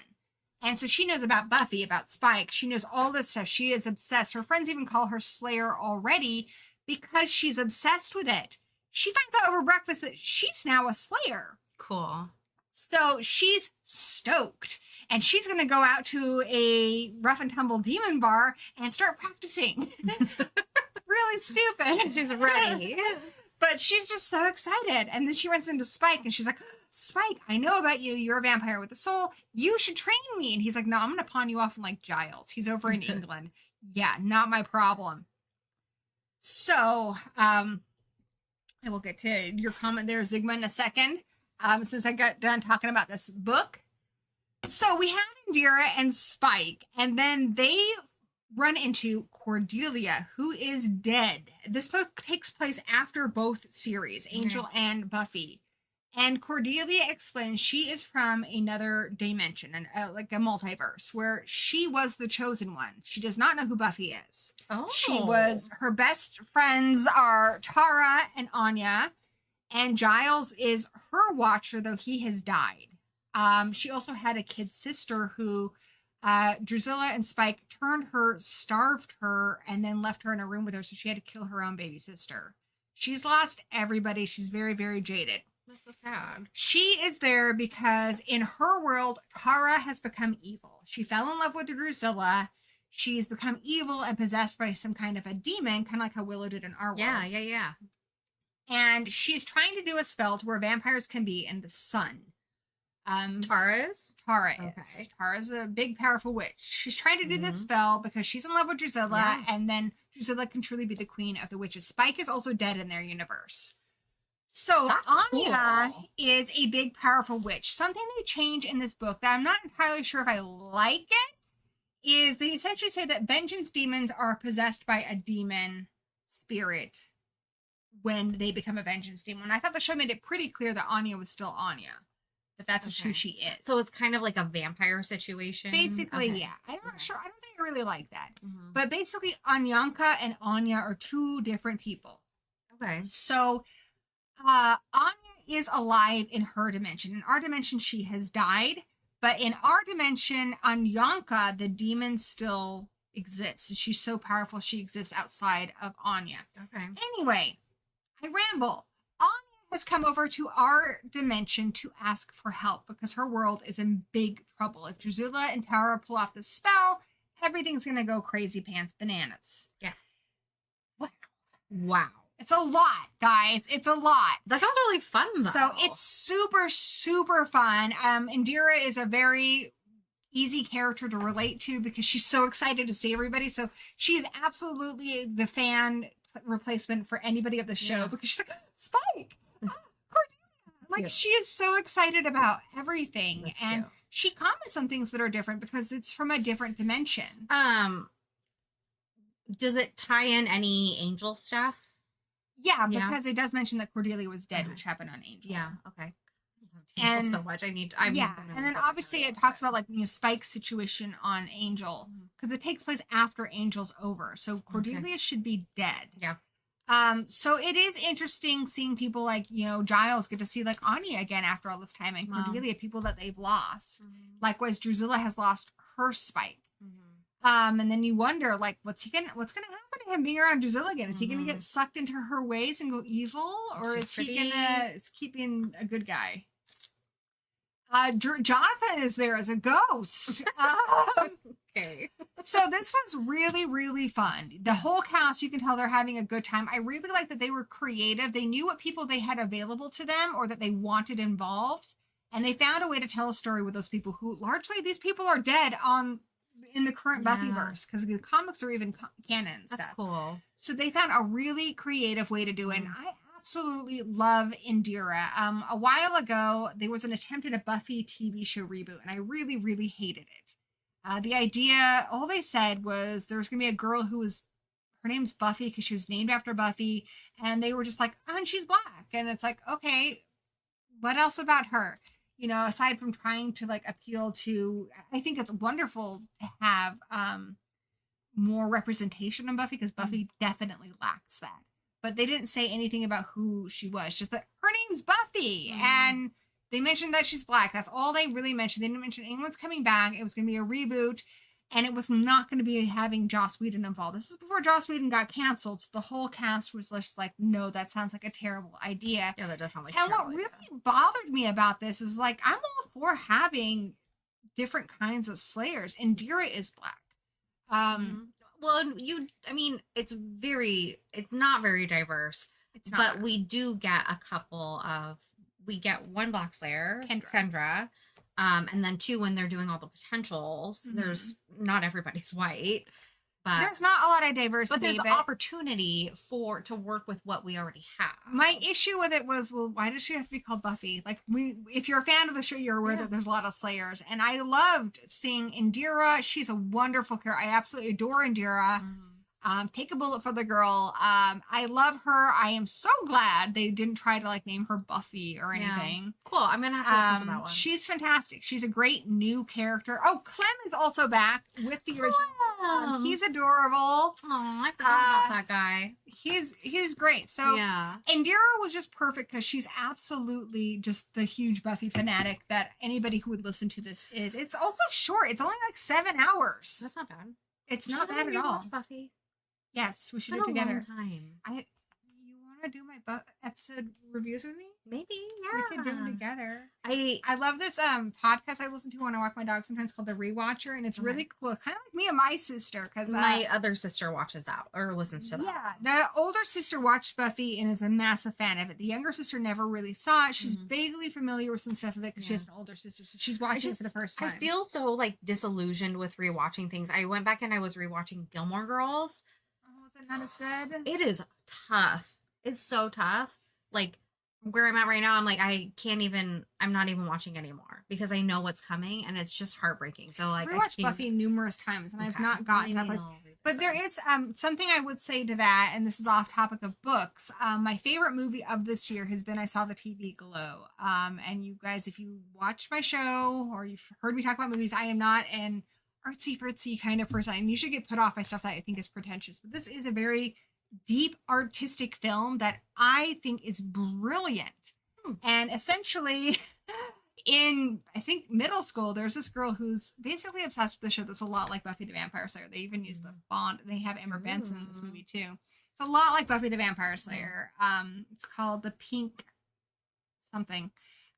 And so she knows about Buffy, about Spike. She knows all this stuff. She is obsessed. Her friends even call her Slayer already because she's obsessed with it. She finds out over breakfast that she's now a Slayer. Cool. So she's stoked. And she's going to go out to a rough and tumble demon bar and start practicing. Really stupid. She's ready. But she's just so excited. And then she runs into Spike and she's like, Spike, I know about you. You're a vampire with a soul. You should train me. And he's like, no, I'm going to pawn you off on like Giles. He's over in England. Yeah, not my problem. So, I will get to your comment there, Zigma, in a second. As soon as I got done talking about this book. So we have Indira and Spike, and then they run into Cordelia, who is dead. This book takes place after both series, Angel and Buffy. And Cordelia explains she is from another dimension, and like a multiverse, where she was the chosen one. She does not know who Buffy is. Oh. Her best friends are Tara and Anya, and Giles is her watcher, though he has died. She also had a kid sister who Drusilla and Spike turned her, starved her, and then left her in a room with her, so she had to kill her own baby sister. She's lost everybody. She's very, very jaded. That's so sad. She is there because in her world, Tara has become evil. She fell in love with Drusilla. She's become evil and possessed by some kind of a demon, kind of like how Willow did in our world. Yeah. And she's trying to do a spell to where vampires can be in the sun. Tara is. Tara's a big, powerful witch. She's trying to do this spell because she's in love with Drusilla, and then Drusilla can truly be the queen of the witches. Spike is also dead in their universe. So That's Anya cool. is a big, powerful witch. Something they change in this book that I'm not entirely sure if I like it is they essentially say that vengeance demons are possessed by a demon spirit when they become a vengeance demon. I thought the show made it pretty clear that Anya was still Anya. That that's who she is. So it's kind of like a vampire situation. Basically, Okay. Yeah. I'm not sure. I don't think I really like that. Mm-hmm. But basically, Anyanka and Anya are two different people. Okay. So, Anya is alive in her dimension. In our dimension, she has died. But in our dimension, Anyanka, the demon, still exists. She's so powerful, she exists outside of Anya. Okay. Anyway, I ramble. Anya has come over to our dimension to ask for help because her world is in big trouble. If Drusilla and Tara pull off the spell, everything's going to go crazy pants bananas. Yeah. Wow. It's a lot, guys. It's a lot. That sounds really fun, though. So it's super, super fun. Indira is a very easy character to relate to because she's so excited to see everybody. So she's absolutely the fan replacement for anybody of the show because she's like, Spike! Cordelia! Like, she is so excited about everything. That's and cute. she comments on things that are different because it's from a different dimension. Does it tie in any angel stuff? Yeah, because it does mention that Cordelia was dead, Okay. which happened on Angel. Yeah, okay. And so much. And then obviously it talks about like Spike's situation on Angel because it takes place after Angel's over. So Cordelia should be dead. Yeah. So it is interesting seeing people like Giles get to see like Anya again after all this time, and Cordelia, people that they've lost. Likewise, Drusilla has lost her Spike. And then you wonder like what's gonna happen to him being around Drusilla again? Is he gonna get sucked into her ways and go evil, or is he being a good guy? Jonathan is there as a ghost. Okay. So this one's really, really fun. The whole cast, you can tell they're having a good time. I really like that they were creative. They knew what people they had available to them or that they wanted involved. And they found a way to tell a story with those people who largely these people are dead in the current Buffyverse because the comics are even canon and stuff. That's cool. So they found a really creative way to do it. And I absolutely love Indira. A while ago, there was an attempt at a Buffy TV show reboot, and I really, really hated it. The idea, all they said was there was going to be a girl her name's Buffy because she was named after Buffy, and they were just like, oh, and she's black. And it's like, okay, what else about her? Aside from trying to like appeal to, I think it's wonderful to have more representation on Buffy because Buffy definitely lacks that. But they didn't say anything about who she was, just that her name's Buffy. And they mentioned that she's black. That's all they really mentioned. They didn't mention anyone's coming back. It was going to be a reboot. And it was not going to be having Joss Whedon involved. This is before Joss Whedon got canceled. So the whole cast was just like, no, that sounds like a terrible idea. Yeah, that does sound like and what really bothered me about this is like, I'm all for having different kinds of Slayers. Indira is black. Well, it's not very diverse. It's not. But we do get we get one black Slayer, Kendra. And then two, when they're doing all the potentials, there's not everybody's white. But there's not a lot of diversity. But there's the opportunity to work with what we already have. My issue with it was, well, why does she have to be called Buffy? Like, if you're a fan of the show, you're aware that there's a lot of Slayers. And I loved seeing Indira. She's a wonderful character. I absolutely adore Indira. Take a bullet for the girl. I love her. I am so glad they didn't try to like name her Buffy or anything. Yeah. Cool. I'm gonna have to listen to that one. She's fantastic. She's a great new character. Oh, Clem is also back with the original. He's adorable. Oh, I forgot about that guy. He's great. So Indira was just perfect because she's absolutely just the huge Buffy fanatic that anybody who would listen to this is. It's also short. It's only like 7 hours. That's not bad. It's not bad at all. Buffy. Yes, we should do it together. You want to do my episode reviews with me? Maybe, yeah. We could do them together. I love this podcast I listen to when I walk my dog sometimes called The Rewatcher, and it's really cool. It's kind of like me and my sister because my other sister watches that or listens to that. Yeah, the older sister watched Buffy and is a massive fan of it. The younger sister never really saw it. She's vaguely familiar with some stuff of it because she has an older sister, so she's watching it for the first time. I feel so like disillusioned with rewatching things. I went back and I was rewatching Gilmore Girls. Not as good. It is tough. It's so tough. Like where I'm at right now, I'm like, I'm not even watching anymore because I know what's coming and it's just heartbreaking. So like, I watched Buffy numerous times and I've not gotten that place. But there is something I would say to that, and this is off topic of books. My favorite movie of this year has been I Saw the TV Glow. And you guys, if you watch my show or you've heard me talk about movies, I am not an artsy-fartsy kind of person. And you should get put off by stuff that I think is pretentious. But this is a very deep artistic film that I think is brilliant. And essentially, in, I think, middle school, there's this girl who's basically obsessed with the show that's a lot like Buffy the Vampire Slayer. They even use the font. They have Emma Benson in this movie, too. It's a lot like Buffy the Vampire Slayer. It's called The Pink something.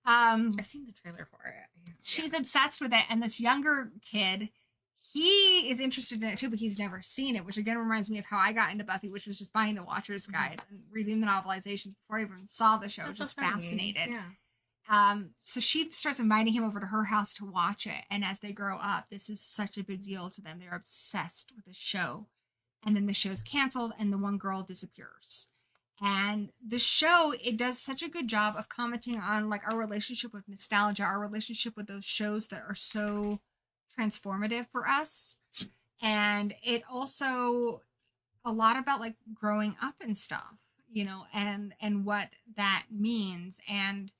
I've seen the trailer for it. Yeah. She's obsessed with it, and this younger kid, he is interested in it too, but he's never seen it, which again reminds me of how I got into Buffy, which was just buying the Watcher's Guide and reading the novelizations before I even saw the show. Just fascinated. Yeah. So she starts inviting him over to her house to watch it, and as they grow up, this is such a big deal to them. They're obsessed with the show, and then the show's canceled, and the one girl disappears. And the show, it does such a good job of commenting on like our relationship with nostalgia, our relationship with those shows that are so transformative for us. And it also a lot about like growing up and stuff, and what that means. And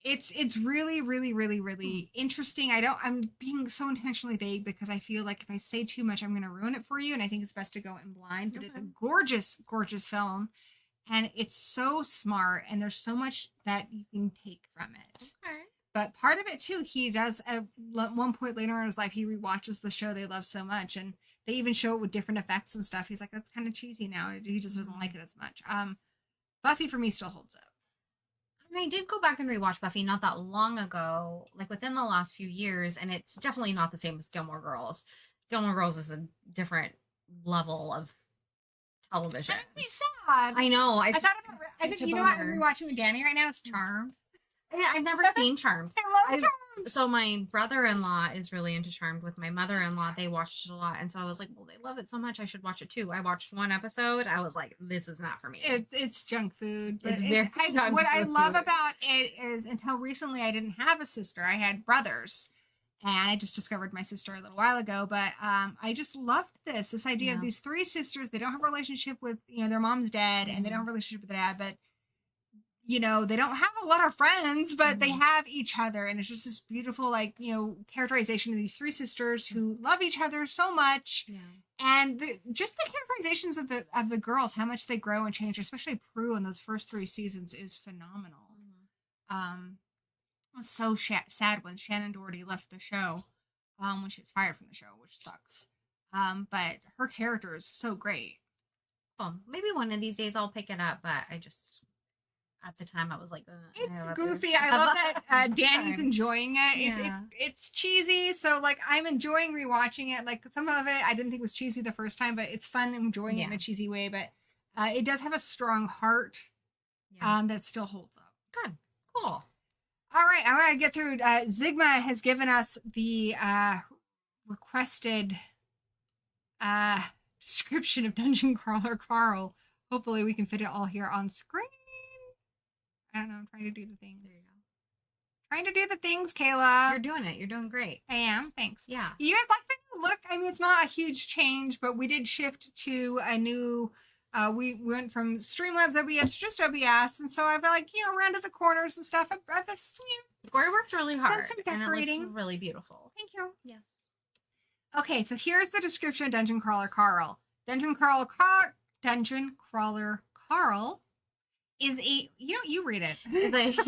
it's really, really, really, really interesting. I'm being so intentionally vague because I feel like if I say too much, I'm going to ruin it for you. And I think it's best to go in blind, but it's a gorgeous, gorgeous film. And it's so smart. And there's so much that you can take from it. Okay. But part of it too, he does at one point later in his life, he rewatches the show they love so much. And they even show it with different effects and stuff. He's like, that's kind of cheesy now. He just doesn't like it as much. Buffy for me still holds up. And I did go back and rewatch Buffy not that long ago, like within the last few years, and it's definitely not the same as Gilmore Girls. Gilmore Girls is a different level of television. That makes me sad. I know. I thought about. I think you know what I'm rewatching with Danny right now. It's Charmed. Yeah, I've never seen Charmed. I love Charmed. So my brother-in-law is really into Charmed with my mother-in-law. They watched it a lot, and so I was like, well, they love it so much, I should watch it too. I watched one episode. I was like, this is not for me. It's junk food. But It's very what I love food. about it is until recently I didn't have a sister. I had brothers. And I just discovered my sister a little while ago, but I just loved this idea of these three sisters. They don't have a relationship with, their mom's dead, and they don't have a relationship with the dad, but they don't have a lot of friends, but they have each other, and it's just this beautiful, characterization of these three sisters who love each other so much, and just the characterizations of the girls, how much they grow and change, especially Prue in those first 3 seasons, is phenomenal. I was so sad when Shannon Doherty left the show, when she was fired from the show, which sucks. But her character is so great. Well, maybe one of these days I'll pick it up, but I just, at the time I was like, it's goofy. I love that Danny's enjoying it. Yeah. It's cheesy, so I'm enjoying rewatching it. Like some of it I didn't think was cheesy the first time, but it's fun enjoying it in a cheesy way. But it does have a strong heart that still holds up. Good. Cool. All right, I'm going to get through. Zigma has given us the requested description of Dungeon Crawler Carl. Hopefully we can fit it all here on screen. I don't know, I'm trying to do the things. There you go. Trying to do the things, Kayla. You're doing it. You're doing great. I am, thanks. Yeah. You guys like the new look? I mean, it's not a huge change, but we did shift to a new... we went from Streamlabs OBS to just OBS, and so I've rounded the corners and stuff. I've just, Corey worked really hard. done some decorating. And it looks really beautiful. Thank you. Yes. Okay, so here's the description of Dungeon Crawler Carl. Dungeon Crawler Carl is a you read it. It's a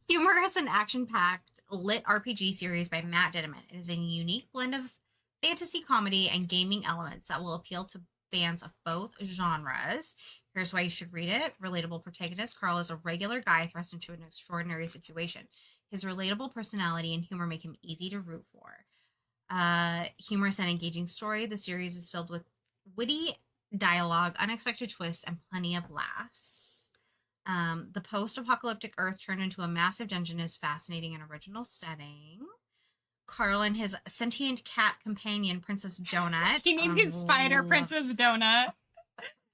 humorous and action-packed lit RPG series by Matt Dittman. It is a unique blend of fantasy, comedy, and gaming elements that will appeal to fans of both genres. Here's why you should read it. Relatable protagonist Carl is a regular guy thrust into an extraordinary situation. His relatable personality and humor make him easy to root for. Humorous and engaging story. The series is filled with witty dialogue, unexpected twists, and plenty of laughs. The post-apocalyptic Earth turned into a massive dungeon is fascinating and original setting. Carl and his sentient cat companion, Princess Donut. He named his spider Princess Donut.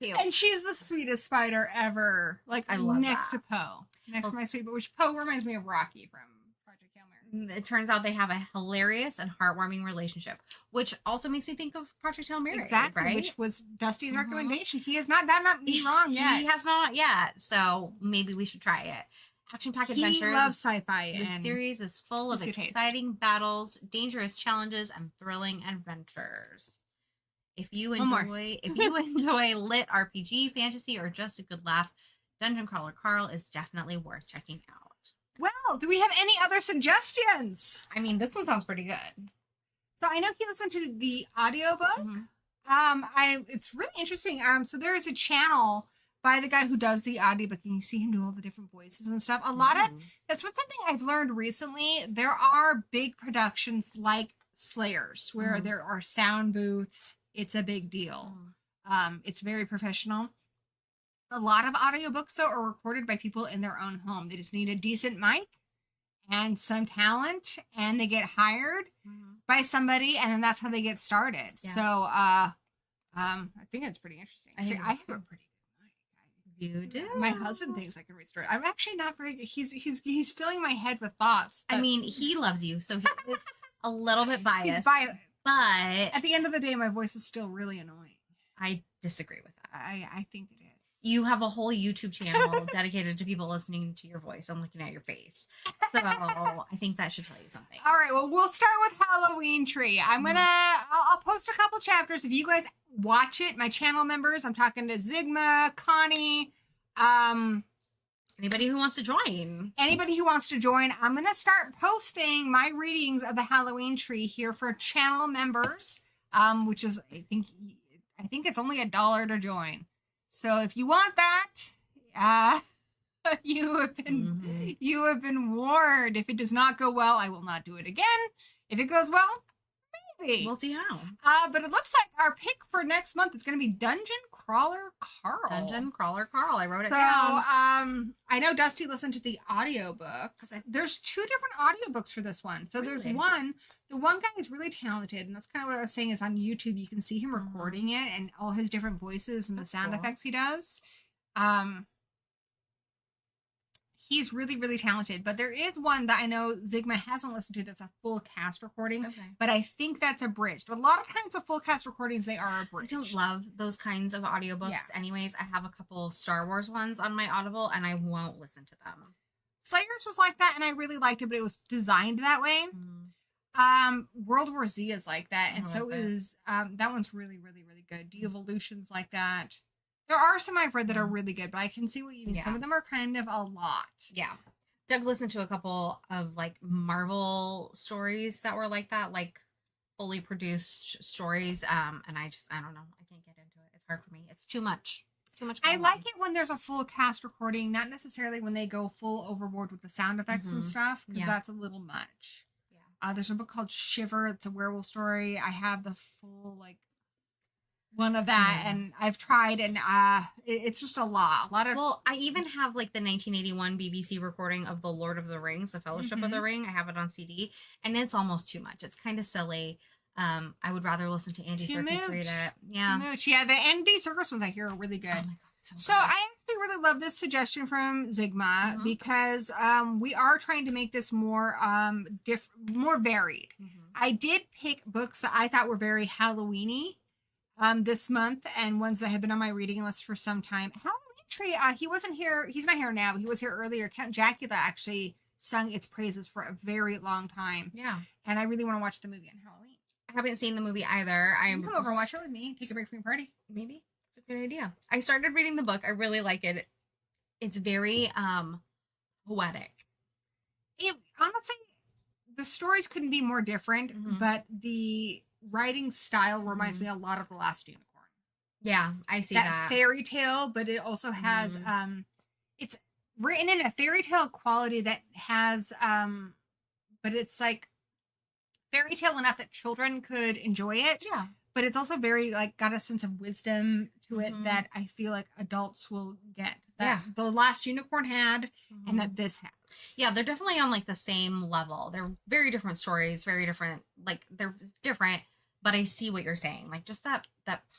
Cute. And she's the sweetest spider ever. I love next that. to Poe. Next to my sweet, but which Poe reminds me of Rocky from Project Hail Mary. It turns out they have a hilarious and heartwarming relationship, which also makes me think of Project Hail Mary. Exactly, right? which was Dusty's recommendation. He has not done me wrong yet. He has not yet, so maybe we should try it. Action-packed adventure. He loves sci-fi. The series is full of exciting battles, dangerous challenges, and thrilling adventures. If you enjoy lit RPG, fantasy, or just a good laugh, Dungeon Crawler Carl is definitely worth checking out. Well, do we have any other suggestions? I mean, this one sounds pretty good. So I know he listened to the audiobook. Mm-hmm. It's really interesting. So there is a channel by the guy who does the audiobook, and you see him do all the different voices and stuff. That's something I've learned recently. There are big productions like Slayers where there are sound booths. It's a big deal. It's very professional. A lot of audiobooks, though, are recorded by people in their own home. They just need a decent mic and some talent, and they get hired by somebody, and then that's how they get started. Yeah. So I think it's pretty interesting. I have a pretty You do. My husband thinks I can read stories. I'm actually not very good. He's filling my head with thoughts. I mean, he loves you, so he's a little bit biased. But at the end of the day, my voice is still really annoying. I disagree with that. I think it is. You have a whole YouTube channel dedicated to people listening to your voice. I'm looking at your face. So I think that should tell you something. All right. Well, we'll start with Halloween Tree. I'll post a couple chapters. If you guys watch it, my channel members, I'm talking to Zigma, Connie, anybody who wants to join. I'm going to start posting my readings of the Halloween Tree here for channel members, which is, I think it's only $1 to join. So if you want that, You have been warned. If it does not go well, I will not do it again. If it goes well, maybe. We'll see how. But it looks like our pick for next month is going to be Dungeon Crawler Carl. Dungeon Crawler Carl. I wrote it So, down. I know Dusty listened to the audiobooks. Okay. There's 2 different audiobooks for this one. So there's Really? one. The one guy is really talented, and that's kind of what I was saying is on YouTube you can see him recording it and all his different voices and That's the sound cool. effects he does. He's really, really talented. But there is one that I know Zigma hasn't listened to that's a full cast recording. Okay. But I think that's abridged. A lot of times with full cast recordings, they are I abridged. don't love those kinds of audiobooks Yeah. anyways. I have a couple Star Wars ones on my Audible and I won't listen to them. Slayers was like that, and I really liked it, but it was designed that way. World War Z is like that, and Oh, so is it? is that one's really, really, really good. De-Evolution's like that. There are some I've read that are really good, but I can see what you mean. Yeah. Some of them are kind of a lot. Yeah. Doug listened to a couple of like Marvel stories that were like that, like fully produced stories. And I don't know. I can't get into it. It's hard for me. It's too much. Too much. I going like on. it when there's a full cast recording, not necessarily when they go full overboard with the sound effects and Mhm. stuff, because Yeah. that's a little much. Yeah. There's a book called Shiver. It's a werewolf story. I have the full one of that, Yeah. and I've tried, and it's just a lot of. Well, I even have like the 1981 BBC recording of The Lord of the Rings, The Fellowship of the Ring. I have it on CD, and it's almost too much. It's kind of silly. I would rather listen to Andy Too Serkis read much. it. Yeah. Too much. Yeah, the Andy Serkis ones I hear are really good. Oh my god. So I actually really love this suggestion from Zigma Mhm. because we are trying to make this more more varied. I did pick books that I thought were very Halloweeny this month, and ones that have been on my reading list for some time. Halloween Tree, he wasn't here. He's not here now. He was here earlier. Count Jacula actually sung its praises for a very long time, Yeah. and I really want to watch the movie on Halloween. I haven't seen the movie either. You can come over and watch it with me. Take a break from your party. Maybe it's a good idea. I started reading the book. I really like it. It's very poetic. Honestly, the stories couldn't be more different, Mhm. but the writing style reminds me a lot of The Last Unicorn. Yeah, I see that. Fairy tale, but it also has it's written in a fairy tale quality that has but it's like fairy tale enough that children could enjoy it. Yeah. But it's also very got a sense of wisdom to it Mhm. that I feel like adults will get. That Yeah. The Last Unicorn had Mhm. and that this has. Yeah, they're definitely on like the same level. They're very different stories, very different. Like they're different, but I see what you're saying. Like just that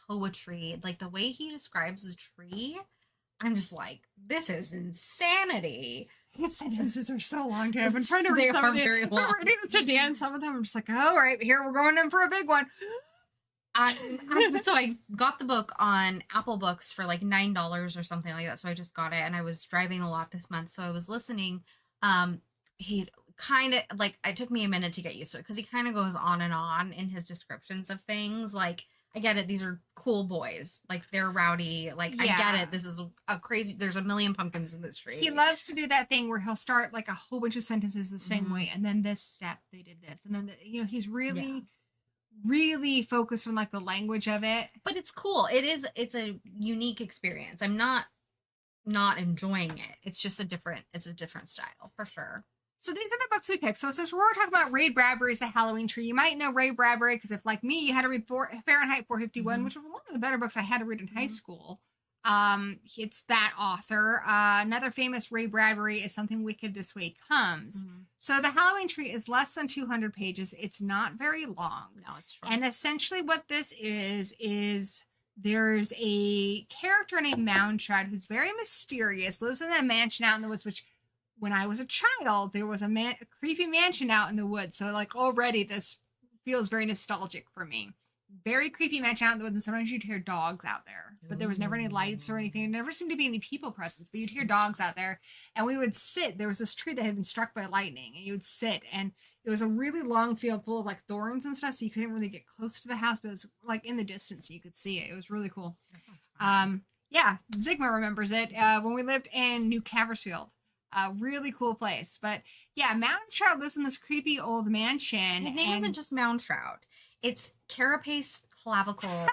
poetry, like the way he describes the tree. I'm just like, this is insanity. His sentences are so long, too. I've been It's- trying to they read some are of these. very I'm long. reading this to Dan. Some of them, I'm just like, all right, here we're going in for a big one. So I got the book on Apple Books for like $9 or something like that. So I just got it, and I was driving a lot this month, so I was listening. He kind of like it took me a minute to get used to it because he kind of goes on and on in his descriptions of things. Like I get it; these are cool boys. Like they're rowdy. Like I Yeah. get it. This is a crazy. There's a million pumpkins in this tree. He loves to do that thing where he'll start like a whole bunch of sentences the same Mhm. way, and then this step they did this, and then he's really, Yeah. really focused on like the language of it. But it's cool. It's a unique experience. I'm not enjoying it. It's just a different style for sure. So these are the books we picked. So since we're talking about Ray Bradbury's The Halloween Tree, you might know Ray Bradbury because if, like me, you had to read Fahrenheit 451, Mhm. which was one of the better books I had to read in high school. It's that author. Another famous Ray Bradbury is Something Wicked This Way Comes. So The Halloween Tree is less than 200 pages. It's not very long. No, it's short. And essentially what this is there's a character named Moundshroud who's very mysterious, lives in a mansion out in the woods, which when I was a child, there was a creepy mansion out in the woods. So like already this feels very nostalgic for me. Very creepy mansion out in the woods, and sometimes you'd hear dogs out there. But there was never any lights or anything. There never seemed to be any people presence, but you'd hear dogs out there. And we would sit. There was this tree that had been struck by lightning, and you would sit, and it was a really long field full of like thorns and stuff, so you couldn't really get close to the house, but it was like in the distance, so you could see it. It was really cool. That sounds fun. Yeah, Zigma remembers it when we lived in New Caversfield. A really cool place. But yeah, Moundshroud lives in this creepy old mansion. His name isn't just Moundshroud. It's Carapace Clavicle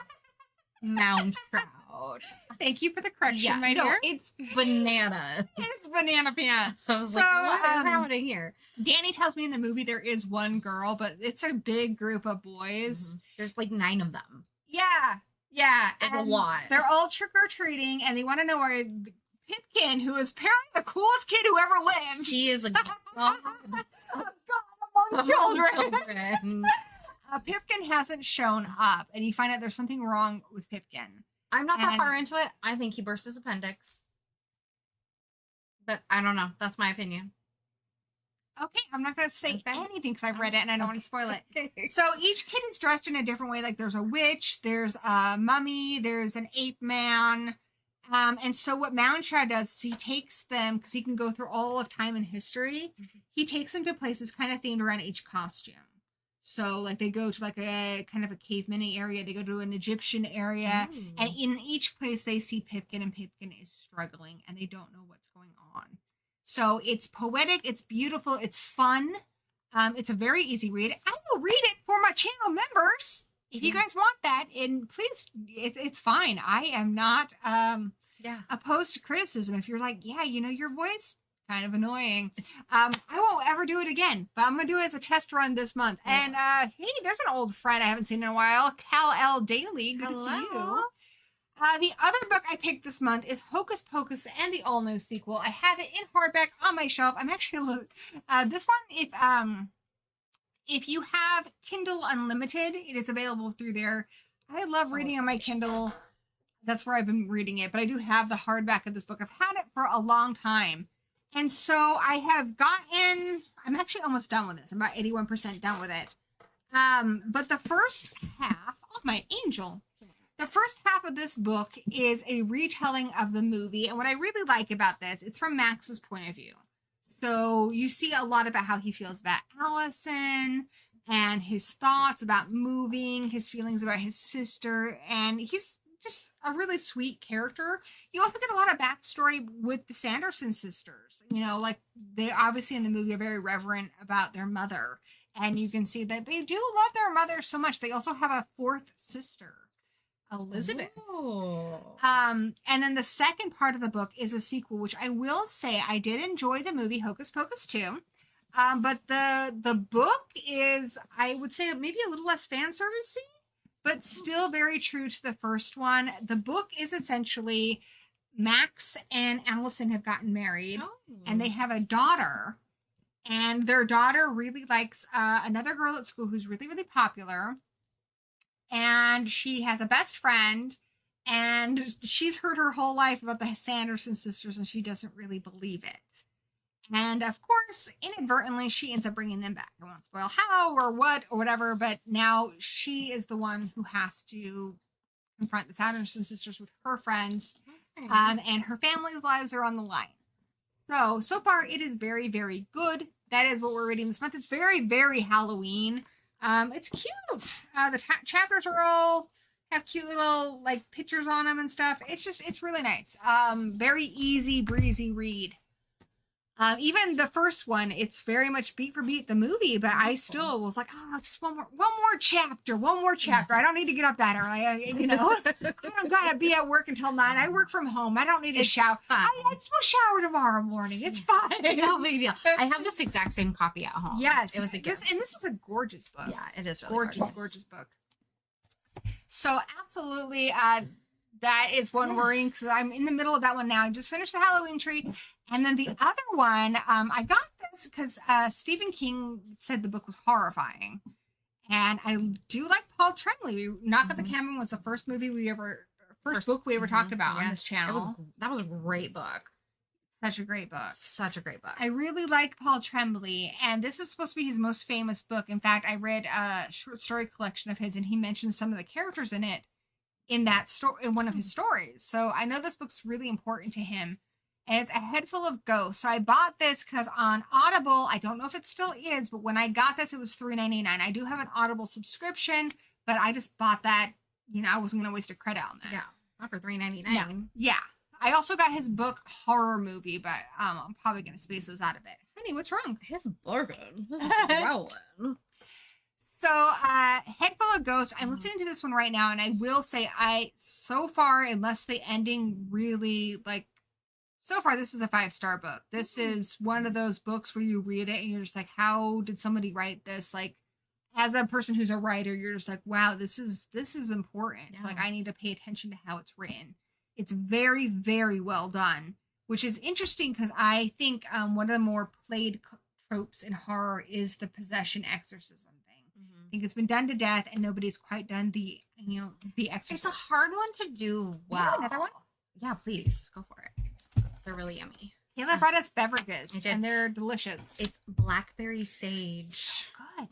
mound trout. Thank you for the correction, my no, dear. it's banana. It's banana pants. So I was like, what is happening here? Danny tells me in the movie there is one girl, but it's a big group of boys. There's like 9 of them. Yeah. It's a lot. They're all trick-or-treating, and they want to know where Pipkin, who is apparently the coolest kid who ever lived. She is a god among children. children. Pipkin hasn't shown up, and you find out there's something wrong with Pipkin. I'm not that far into it. I think he burst his appendix. But I don't know. That's my opinion. Okay, I'm not going to say anything because I've read it and I don't want to spoil it. Okay. So each kid is dressed in a different way. Like there's a witch, there's a mummy, there's an ape man. And so what Moundshaw does is he takes them, because he can go through all of time and history, he takes them to places kind of themed around each costume. So like they go to like a kind of a caveman area, they go to an Egyptian area, and in each place they see Pipkin, and Pipkin is struggling and they don't know what's going on. So it's poetic, it's beautiful, it's fun. It's a very easy read. I will read it for my channel members if you guys want that. And please, it's fine. I am not opposed to criticism. If you're like, yeah, you know, your voice kind of annoying. I won't ever do it again, but I'm gonna do it as a test run this month. And hey, there's an old friend I haven't seen in a while, Cal L. Daly. Good to see you. The other book I picked this month is Hocus Pocus and the all-new sequel. I have it in hardback on my shelf. I'm actually this one, if you have Kindle Unlimited, it is available through there. I love reading on my Kindle. That's where I've been reading it, but I do have the hardback of this book. I've had it for a long time. And so I have gotten, I'm actually almost done with this. I'm about 81% done with it. But the first half, oh my angel, the first half of this book is a retelling of the movie. And what I really like about this, it's from Max's point of view. So you see a lot about how he feels about Allison and his thoughts about moving, his feelings about his sister. And he's just a really sweet character. You also get a lot of backstory with the Sanderson sisters. You know, like they obviously in the movie are very reverent about their mother. And you can see that they do love their mother so much. They also have a fourth sister, Elizabeth. And then the second part of the book is a sequel, which I will say I did enjoy the movie Hocus Pocus 2. But the book is, I would say, maybe a little less fan service-y, but still very true to the first one. The book is essentially Max and Allison have gotten married, and they have a daughter. And their daughter really likes another girl at school who's really, really popular. And she has a best friend, and she's heard her whole life about the Sanderson sisters, and she doesn't really believe it. And of course, inadvertently, she ends up bringing them back. I won't spoil how or what or whatever, but now she is the one who has to confront the Sanderson sisters with her friends, and her family's lives are on the line. So far, it is very, very good. That is what we're reading this month. It's very, very Halloween. It's cute. The chapters are all have cute little like pictures on them and stuff. It's really nice. Very easy breezy read. Even the first one, it's very much beat for beat the movie, but I still was like, oh, just one more chapter. I don't need to get up that early. I don't gotta be at work until 9. I work from home. I don't need to shower. I just will shower tomorrow morning. It's fine. No big deal. I have this exact same copy at home. Yes, it was a gift. And this is a gorgeous book. Yeah, it is really gorgeous book. So absolutely, that is one worrying because I'm in the middle of that one now. I just finished the Halloween tree. And then the other one, I got this because Stephen King said the book was horrifying. And I do like Paul Tremblay. Knock at the Cabin was the first book we ever talked about on this channel. That was a great book. Such a great book. I really like Paul Tremblay, and this is supposed to be his most famous book. In fact, I read a short story collection of his, and he mentions some of the characters in it in that story, in one of his stories. So I know this book's really important to him. And it's A Head Full of Ghosts. So I bought this because on Audible, I don't know if it still is, but when I got this, it was $3.99. I do have an Audible subscription, but I just bought that. You know, I wasn't going to waste a credit on that. Yeah, not for $3.99. Yeah. I also got his book Horror Movie, but I'm probably going to space those out of it. Honey, what's wrong? His bargain. Growling. So, Head Full of Ghosts. I'm listening to this one right now, and I will say, so far, unless the ending really so far, this is a 5-star book. This is one of those books where you read it and you're just like, how did somebody write this? Like, as a person who's a writer, you're just like, wow, this is important. Yeah. Like, I need to pay attention to how it's written. It's very, very well done, which is interesting because I think one of the more played tropes in horror is the possession exorcism thing. I think it's been done to death, and nobody's quite done the exorcism. It's a hard one to do well. Yeah, another one? Yeah, please go for it. They're really yummy. Kayla brought us beverages, I did. and they're delicious. It's blackberry sage. So good.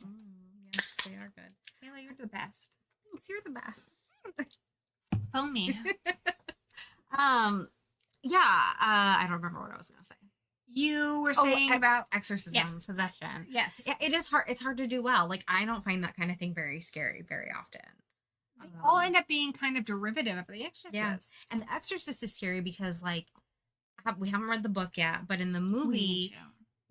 Yes, they are good. Kayla, you're the best. Thanks, you're the best. Phone me. I don't remember what I was gonna say. You were saying about exorcism, yes. possession. Yes. Yeah, it is hard. It's hard to do well. Like, I don't find that kind of thing very scary very often. They all end up being kind of derivative of The Exorcist. Yeah. And The Exorcist is scary because, like, we haven't read the book yet, but in the movie,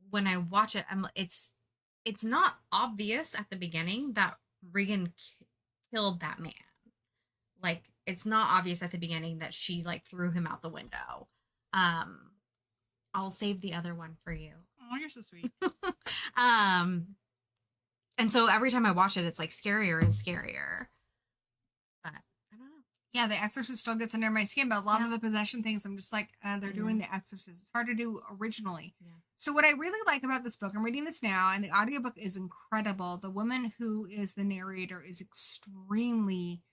when I watch it, it's not obvious at the beginning that Regan killed that man. Like, it's not obvious at the beginning that she, like, threw him out the window. I'll save the other one for you. Oh, you're so sweet. And so every time I watch it, it's like scarier and scarier. But I don't know. Yeah, The Exorcist still gets under my skin, but a lot of the possession things, I'm just like, they're doing The Exorcist. It's hard to do originally. Yeah. So what I really like about this book, I'm reading this now, and the audiobook is incredible. The woman who is the narrator is extremely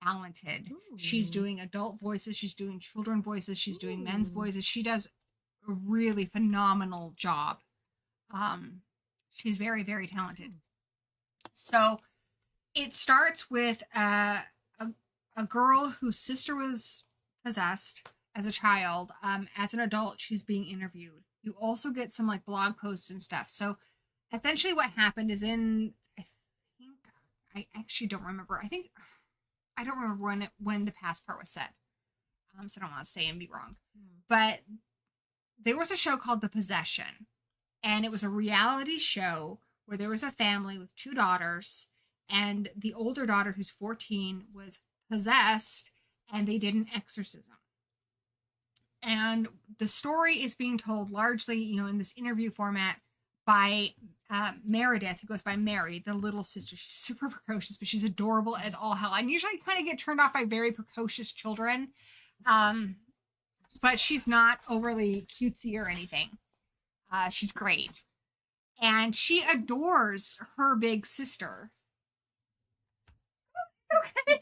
talented. Ooh. She's doing adult voices, she's doing children voices, she's doing men's voices. She does a really phenomenal job. She's very, very talented. So it starts with a girl whose sister was possessed as a child. As an adult, she's being interviewed. You also get some like blog posts and stuff. So essentially what happened is I actually don't remember. I don't remember when the past part was said. So I don't want to say and be wrong. But there was a show called The Possession, and it was a reality show where there was a family with 2 daughters, and the older daughter, who's 14, was possessed, and they did an exorcism. And the story is being told largely, in this interview format by Meredith, who goes by Mary, the little sister. She's super precocious, but she's adorable as all hell. And usually kind of get turned off by very precocious children. But she's not overly cutesy or anything. She's great. And she adores her big sister. Okay.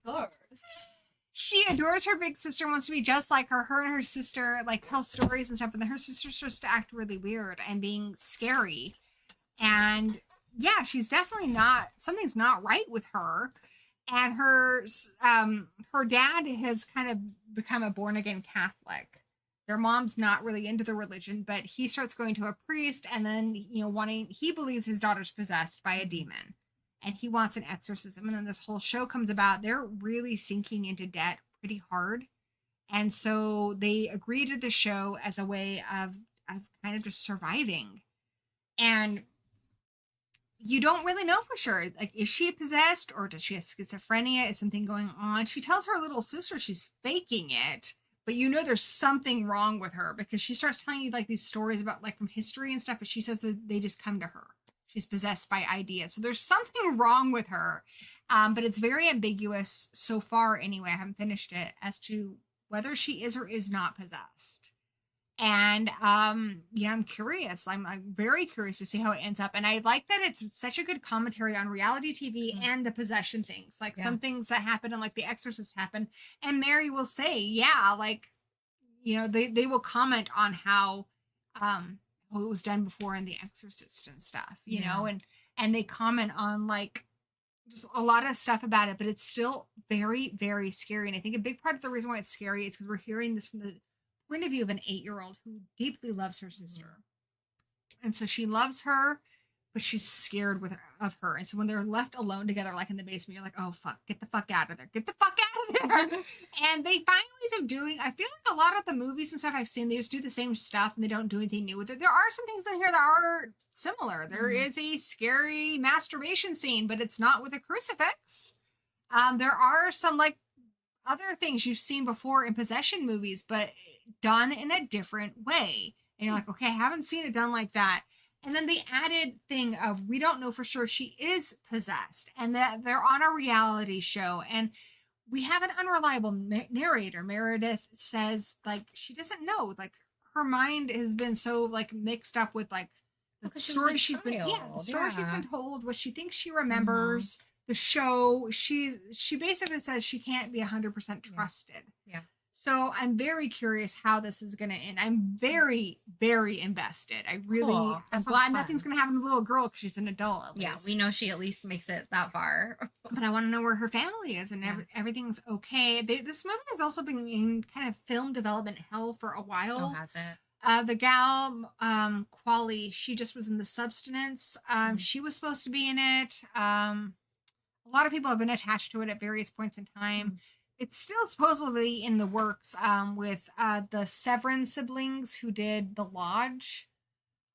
Lord. She adores her big sister, wants to be just like her. Her and her sister like tell stories and stuff, but then her sister starts to act really weird and being scary. And yeah, she's definitely something's not right with her. And her dad has kind of become a born again Catholic. Their mom's not really into the religion, but he starts going to a priest, and then he believes his daughter's possessed by a demon, and he wants an exorcism. And then this whole show comes about. They're really sinking into debt pretty hard, and so they agree to the show as a way of kind of just surviving. And you don't really know for sure. Like, is she possessed, or does she have schizophrenia? Is something going on? She tells her little sister she's faking it, but there's something wrong with her, because she starts telling you like these stories about like from history and stuff, but she says that they just come to her. She's possessed by ideas. So there's something wrong with her. But it's very ambiguous so far anyway. I haven't finished it as to whether she is or is not possessed. And I'm curious. I'm very curious to see how it ends up. And I like that it's such a good commentary on reality TV and the possession things. Like some things that happen and like The Exorcist happened. And Mary will say, they will comment on how it was done before in The Exorcist and stuff, you know, and they comment on like just a lot of stuff about it, but it's still very, very scary. And I think a big part of the reason why it's scary is because we're hearing this from the point of view of an 8-year-old who deeply loves her sister. And so she loves her, but she's scared of her. And so when they're left alone together, like in the basement, you're like, oh fuck, get the fuck out of there, get the fuck out of there. And they find ways of doing. I feel like a lot of the movies and stuff I've seen, they just do the same stuff and they don't do anything new with it. There are some things in here that are similar. There is a scary masturbation scene, but it's not with a crucifix. There are some like other things you've seen before in possession movies, but done in a different way. And you're like, okay, I haven't seen it done like that. And then the added thing of we don't know for sure if she is possessed and that they're on a reality show. And we have an unreliable narrator. Meredith says like she doesn't know. Like her mind has been so like mixed up with like the story she's been told, what she thinks she remembers, the show. She basically says she can't be 100% trusted. Yeah. So I'm very curious how this is going to end. I'm very, very invested. I really, I'm glad nothing's going to happen to the little girl because she's an adult. Yeah, we know she at least makes it that far. But I want to know where her family is and everything's okay. This movie has also been in kind of film development hell for a while. Oh, has it? The gal, Quali, she just was in The Substance. She was supposed to be in it. A lot of people have been attached to it at various points in time. It's still supposedly in the works with the Severin siblings who did The Lodge.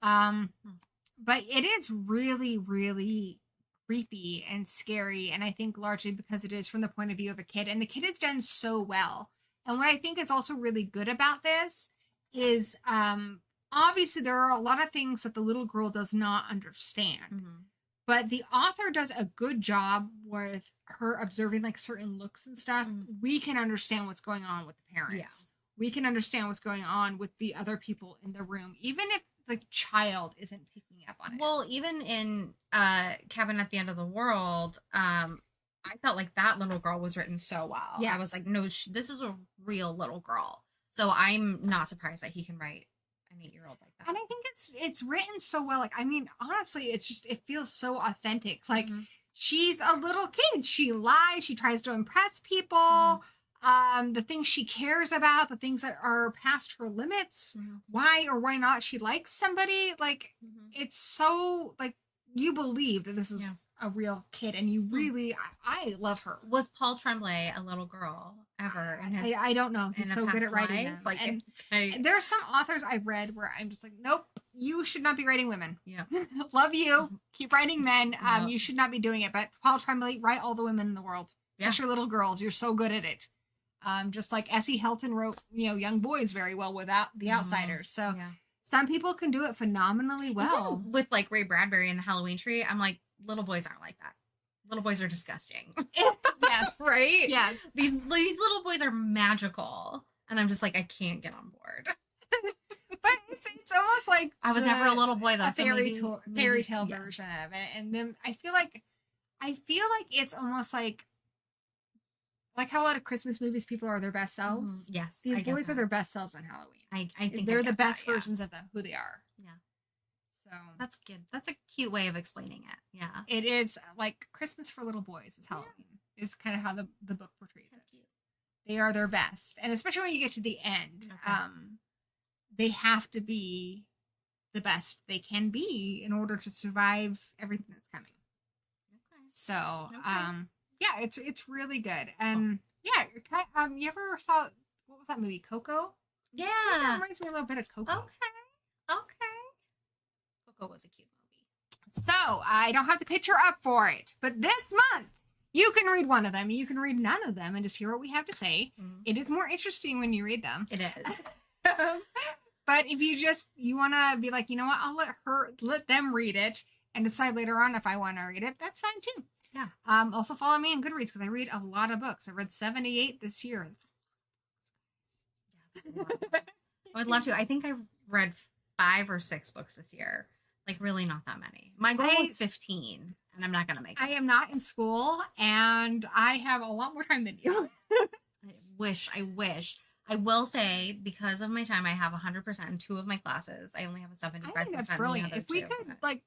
But it is really, really creepy and scary. And I think largely because it is from the point of view of a kid. And the kid has done so well. And what I think is also really good about this is obviously there are a lot of things that the little girl does not understand. But the author does a good job with her observing like certain looks and stuff. We can understand what's going on with the parents. We can understand what's going on with the other people in the room, even if the child isn't picking up on it. Well, even in Cabin at the End of the World, I felt like that little girl was written so well. Yes. I was like, no, this is a real little girl. So I'm not surprised that he can write an 8-year-old like that. And I think it's written so well. Like, I mean, honestly, it's just, it feels so authentic. Like, she's a little kid. She lies. She tries to impress people. The things she cares about, the things that are past her limits, why or why not she likes somebody. Like, it's so, like, you believe that this is a real kid and you really, I love her. Was Paul Tremblay a little girl ever? I don't know. He's so good at writing them. Like, and there are some authors I've read where I'm just like, nope, you should not be writing women. Yeah. Love you. Keep writing men. You should not be doing it. But Paul Tremblay, write all the women in the world. Especially little girls. You're so good at it. Just like Essie Helton wrote, young boys very well without The Outsiders. So some people can do it phenomenally well. Even with like Ray Bradbury and The Halloween Tree, I'm like, little boys aren't like that. Little boys are disgusting. Yes. Right? Yes. These little boys are magical. And I'm just like, I can't get on board. But it's almost like I was never a little boy though. A fairy tale version of it. And then I feel like it's almost like how a lot of Christmas movies, people are their best selves. Yes. These boys are their best selves on Halloween. I think they're the best versions of them, who they are. Yeah. So that's good. That's a cute way of explaining it. Yeah. It is like Christmas for little boys is Halloween. Is kind of how the book portrays it. Cute. They are their best. And especially when you get to the end, they have to be the best they can be in order to survive everything that's coming. Okay. So, yeah, it's really good. And you ever saw, what was that movie, Coco? Yeah. That reminds me a little bit of Coco. Okay. Coco was a cute movie. So, I don't have the picture up for it, but this month, you can read one of them. You can read none of them and just hear what we have to say. It is more interesting when you read them. It is. But if you want to be like, you know what, I'll let them read it and decide later on if I want to read it, that's fine too. Yeah. Also follow me on Goodreads because I read a lot of books. I read 78 this year. I would love to. I think I've read 5 or 6 books this year. Like really not that many. My goal is 15 and I'm not going to make it. I am not in school and I have a lot more time than you. I wish. I will say, because of my time, I have 100% in 2 of my classes. I only have a 75%. I think that's brilliant. If we could like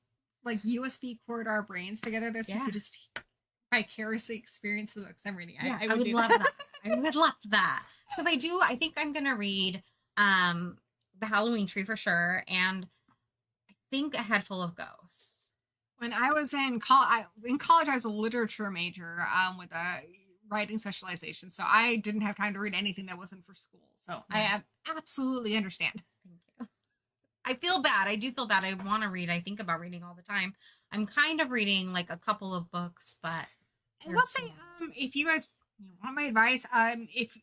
USB cord our brains together, we could just vicariously experience the books I'm reading. I would love that. I would love that. Because I think I'm going to read The Halloween Tree for sure. And I think A Head Full of Ghosts. When I was in college, I was a literature major with a writing specialization, so I didn't have time to read anything that wasn't for school. So I absolutely understand. Thank you. I feel bad. I do feel bad. I want to read. I think about reading all the time. I'm kind of reading like a couple of books, but I will say, if you guys want my advice, if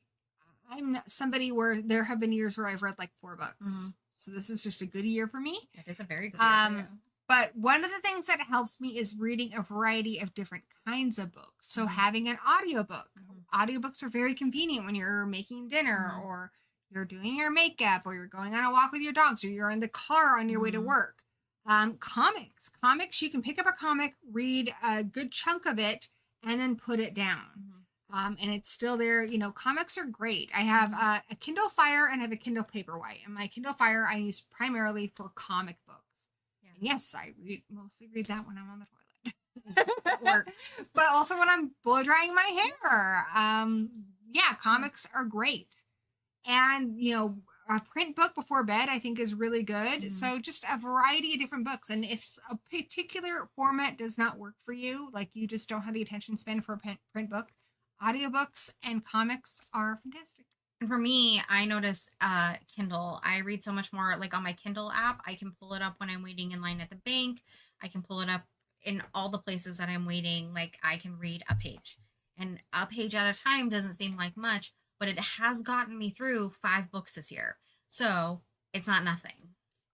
I'm somebody where there have been years where I've read like 4 books, so this is just a good year for me. It is a very good year for you. But one of the things that helps me is reading a variety of different kinds of books. So having an audiobook. Audiobooks are very convenient when you're making dinner or you're doing your makeup or you're going on a walk with your dogs or you're in the car on your way to work. Comics, you can pick up a comic, read a good chunk of it, and then put it down. And it's still there. You know, comics are great. I have a Kindle Fire and I have a Kindle Paperwhite. And my Kindle Fire I use primarily for comic books. Yes, I mostly read that when I'm on the toilet. That works. But also when I'm blow drying my hair. Comics are great. And, you know, a print book before bed I think is really good. So just a variety of different books. And if a particular format does not work for you, like you just don't have the attention span for a print book, audiobooks and comics are fantastic. And for me, I notice Kindle. I read so much more. Like on my Kindle app, I can pull it up when I'm waiting in line at the bank. I can pull it up in all the places that I'm waiting. Like I can read a page. And a page at a time doesn't seem like much, but it has gotten me through 5 books this year. So it's not nothing.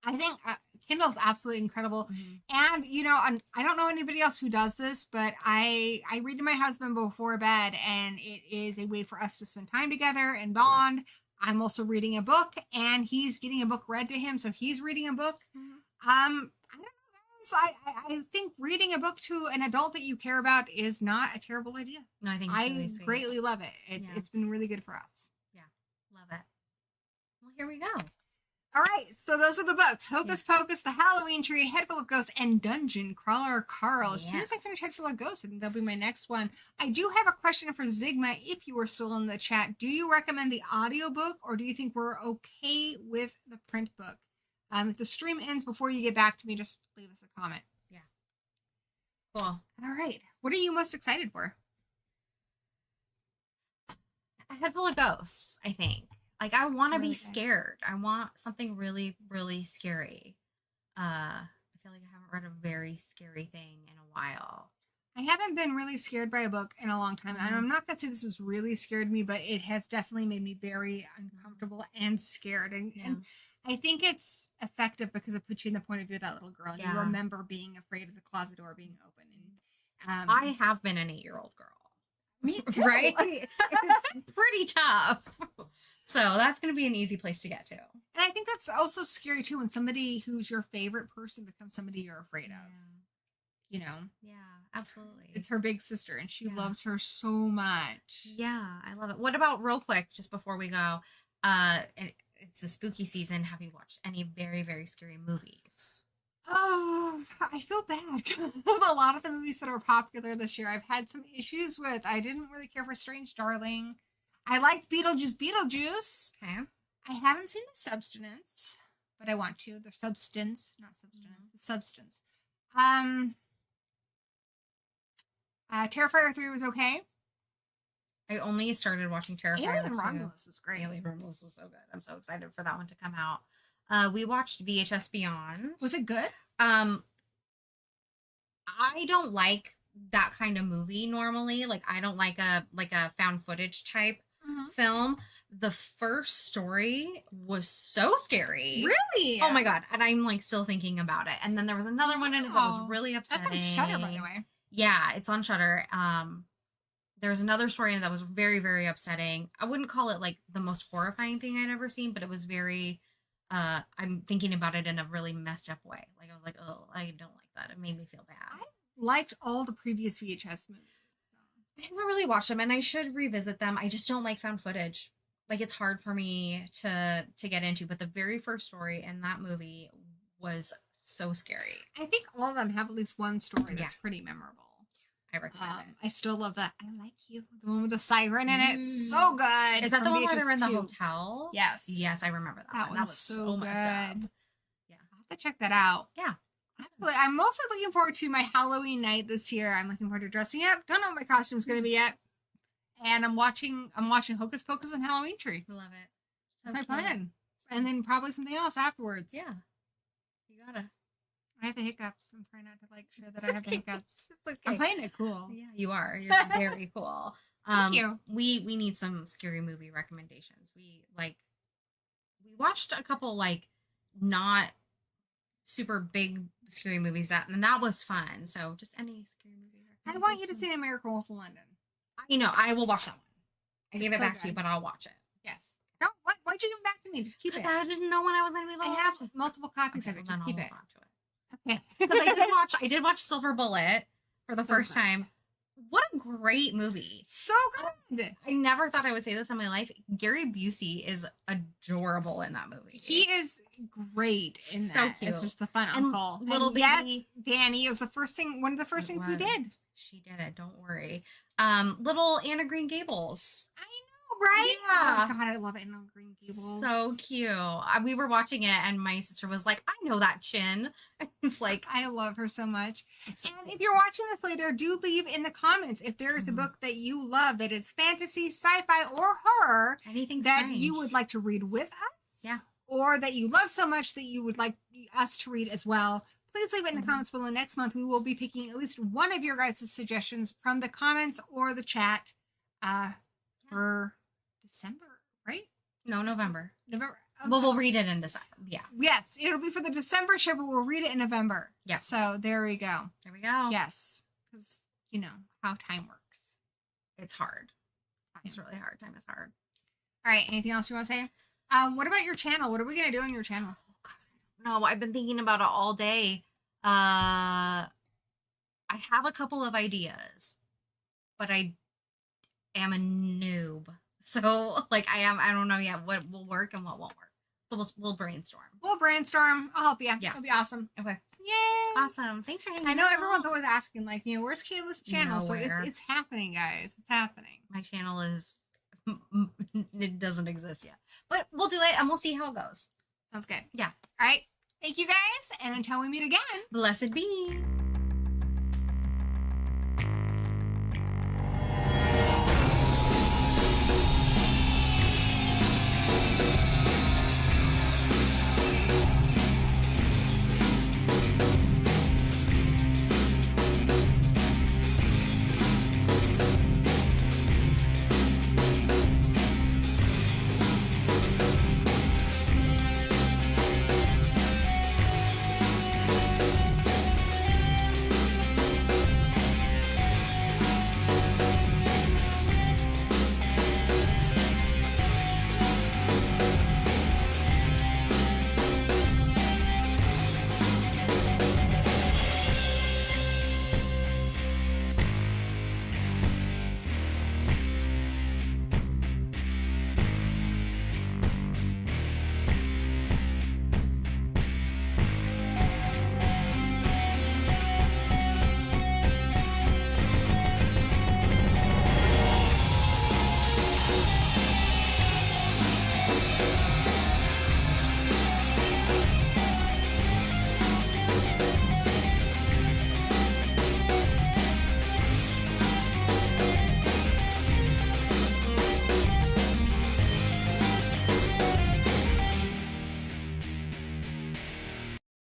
I think Kindle is absolutely incredible. And, you know, I don't know anybody else who does this, but I read to my husband before bed, and it is a way for us to spend time together and bond. I'm also reading a book, and he's getting a book read to him, so he's reading a book. I don't know, guys. I think reading a book to an adult that you care about is not a terrible idea. No, I think it's really sweet. Greatly love it. It's been really good for us. Yeah, love it. Well, here we go. All right, so those are the books. Hocus Pocus, The Halloween Tree, Head Full of Ghosts, and Dungeon Crawler Carl. As soon as I finish Head Full of Ghosts, I think that'll be my next one. I do have a question for Zigma, if you are still in the chat. Do you recommend the audiobook, or do you think we're okay with the print book? If the stream ends before you get back to me, just leave us a comment. Yeah. Cool. All right. What are you most excited for? A Head Full of Ghosts, I think. Like, I want to be scared. I want something really, really scary. I feel like I haven't read a very scary thing in a while. I haven't been really scared by a book in a long time. And I'm not going to say this has really scared me, but it has definitely made me very uncomfortable and scared. And I think it's effective because it puts you in the point of view of that little girl. And you remember being afraid of the closet door being open. And I have been an 8-year-old girl. Me too. Right? It's pretty tough. So that's going to be an easy place to get to. And I think that's also scary, too, when somebody who's your favorite person becomes somebody you're afraid of. You know? Yeah, absolutely. It's her big sister, and she loves her so much. Yeah, I love it. What about, real quick, just before we go, it's the spooky season. Have you watched any very, very scary movies? Oh, I feel bad. A lot of the movies that are popular this year, I've had some issues with. I didn't really care for Strange Darling. I liked Beetlejuice. Okay. I haven't seen The Substance, but I want to. The Substance, not Substance. The Substance. Terrifier 3 was okay. I only started watching Terrifier. Alien Romulus was great. Alien Romulus was so good. I'm so excited for that one to come out. We watched VHS Beyond. Was it good? I don't like that kind of movie normally. Like, I don't like a found footage type film. The first story was so scary. Really? Oh my god. And I'm like still thinking about it. And then there was another one in it that was really upsetting. That's on Shudder, by the way. Yeah, it's on Shudder. There's another story in it that was very, very upsetting. I wouldn't call it like the most horrifying thing I'd ever seen, but it was very I'm thinking about it in a really messed up way. Like, I was like, oh, I don't like that. It made me feel bad. I liked all the previous VHS movies. I haven't really watched them, and I should revisit them. I just don't like found footage. Like, it's hard for me to get into, but the very first story in that movie was so scary. I think all of them have at least one story that's pretty memorable. I recommend it. I still love that. I Like You, the one with the siren in it. So good. Is that the one where they're in the hotel? Yes. Yes, I remember that one. That was so good. messed up. Yeah. I'll have to check that out. Yeah. Absolutely. I'm mostly looking forward to my Halloween night this year. I'm looking forward to dressing up. Don't know what my costume's going to be yet. And I'm watching Hocus Pocus and Halloween Tree. Love it. That's my plan. And then probably something else afterwards. Yeah. You gotta. I have the hiccups. I'm trying not to show that I have the hiccups. Okay. I'm playing it cool. Yeah, you are. You're very cool. Thank you. We need some scary movie recommendations. We watched a couple not super big scary movies and that was fun. So just any scary movie. I want you to see American Wolf in London. I will watch that one. I gave it so back to good. you, but I'll watch it. Yes. Don't. Why'd you give it back to me? Just keep it. I didn't know when I was going to be able to I watch have it. multiple copies of it. Just keep it. Okay. Because I did watch Silver Bullet for the first time. What a great movie. So good. I never thought I would say this in my life. Gary Busey is adorable in that movie. He is great in So that. cute. It's just the fun And uncle. little And yes, baby- Danny, it was one of the first things we did. She did it. Don't worry. Little Anna Green Gables. I know, right? Yeah. Oh, God, I love it in Green Gables. So cute. We were watching it, and my sister was like, "I know that chin." It's like I love her so much. so And cool. if you're watching this later, do leave in the comments if there is a book that you love that is fantasy, sci-fi, or horror Anything that strange. you would like to read with us. Yeah. Or that you love so much that you would like us to read as well. Please leave it in the comments below. Next month, we will be picking at least one of your guys' suggestions from the comments or the chat for December, right? No, November. November. Well, we'll read it in December. Yeah. Yes, it'll be for the December show, but we'll read it in November. Yeah. So there we go. There we go. Yes, because you know how time works. It's hard. It's really hard. Time is hard. All right. Anything else you want to say? What about your channel? What are we gonna do on your channel? No, I've been thinking about it all day. I have a couple of ideas, but I am a noob. So I don't know yet what will work and what won't work. So we'll brainstorm. We'll brainstorm. I'll help you. Yeah. It'll be awesome. Okay. Yay! Awesome. Thanks for hanging I know out. everyone's always asking, where's Kayla's channel? Nowhere. So it's happening, guys. It's happening. My channel is it doesn't exist yet, but we'll do it and we'll see how it goes. Sounds good. Yeah. All right. Thank you, guys. And until we meet again. Blessed be.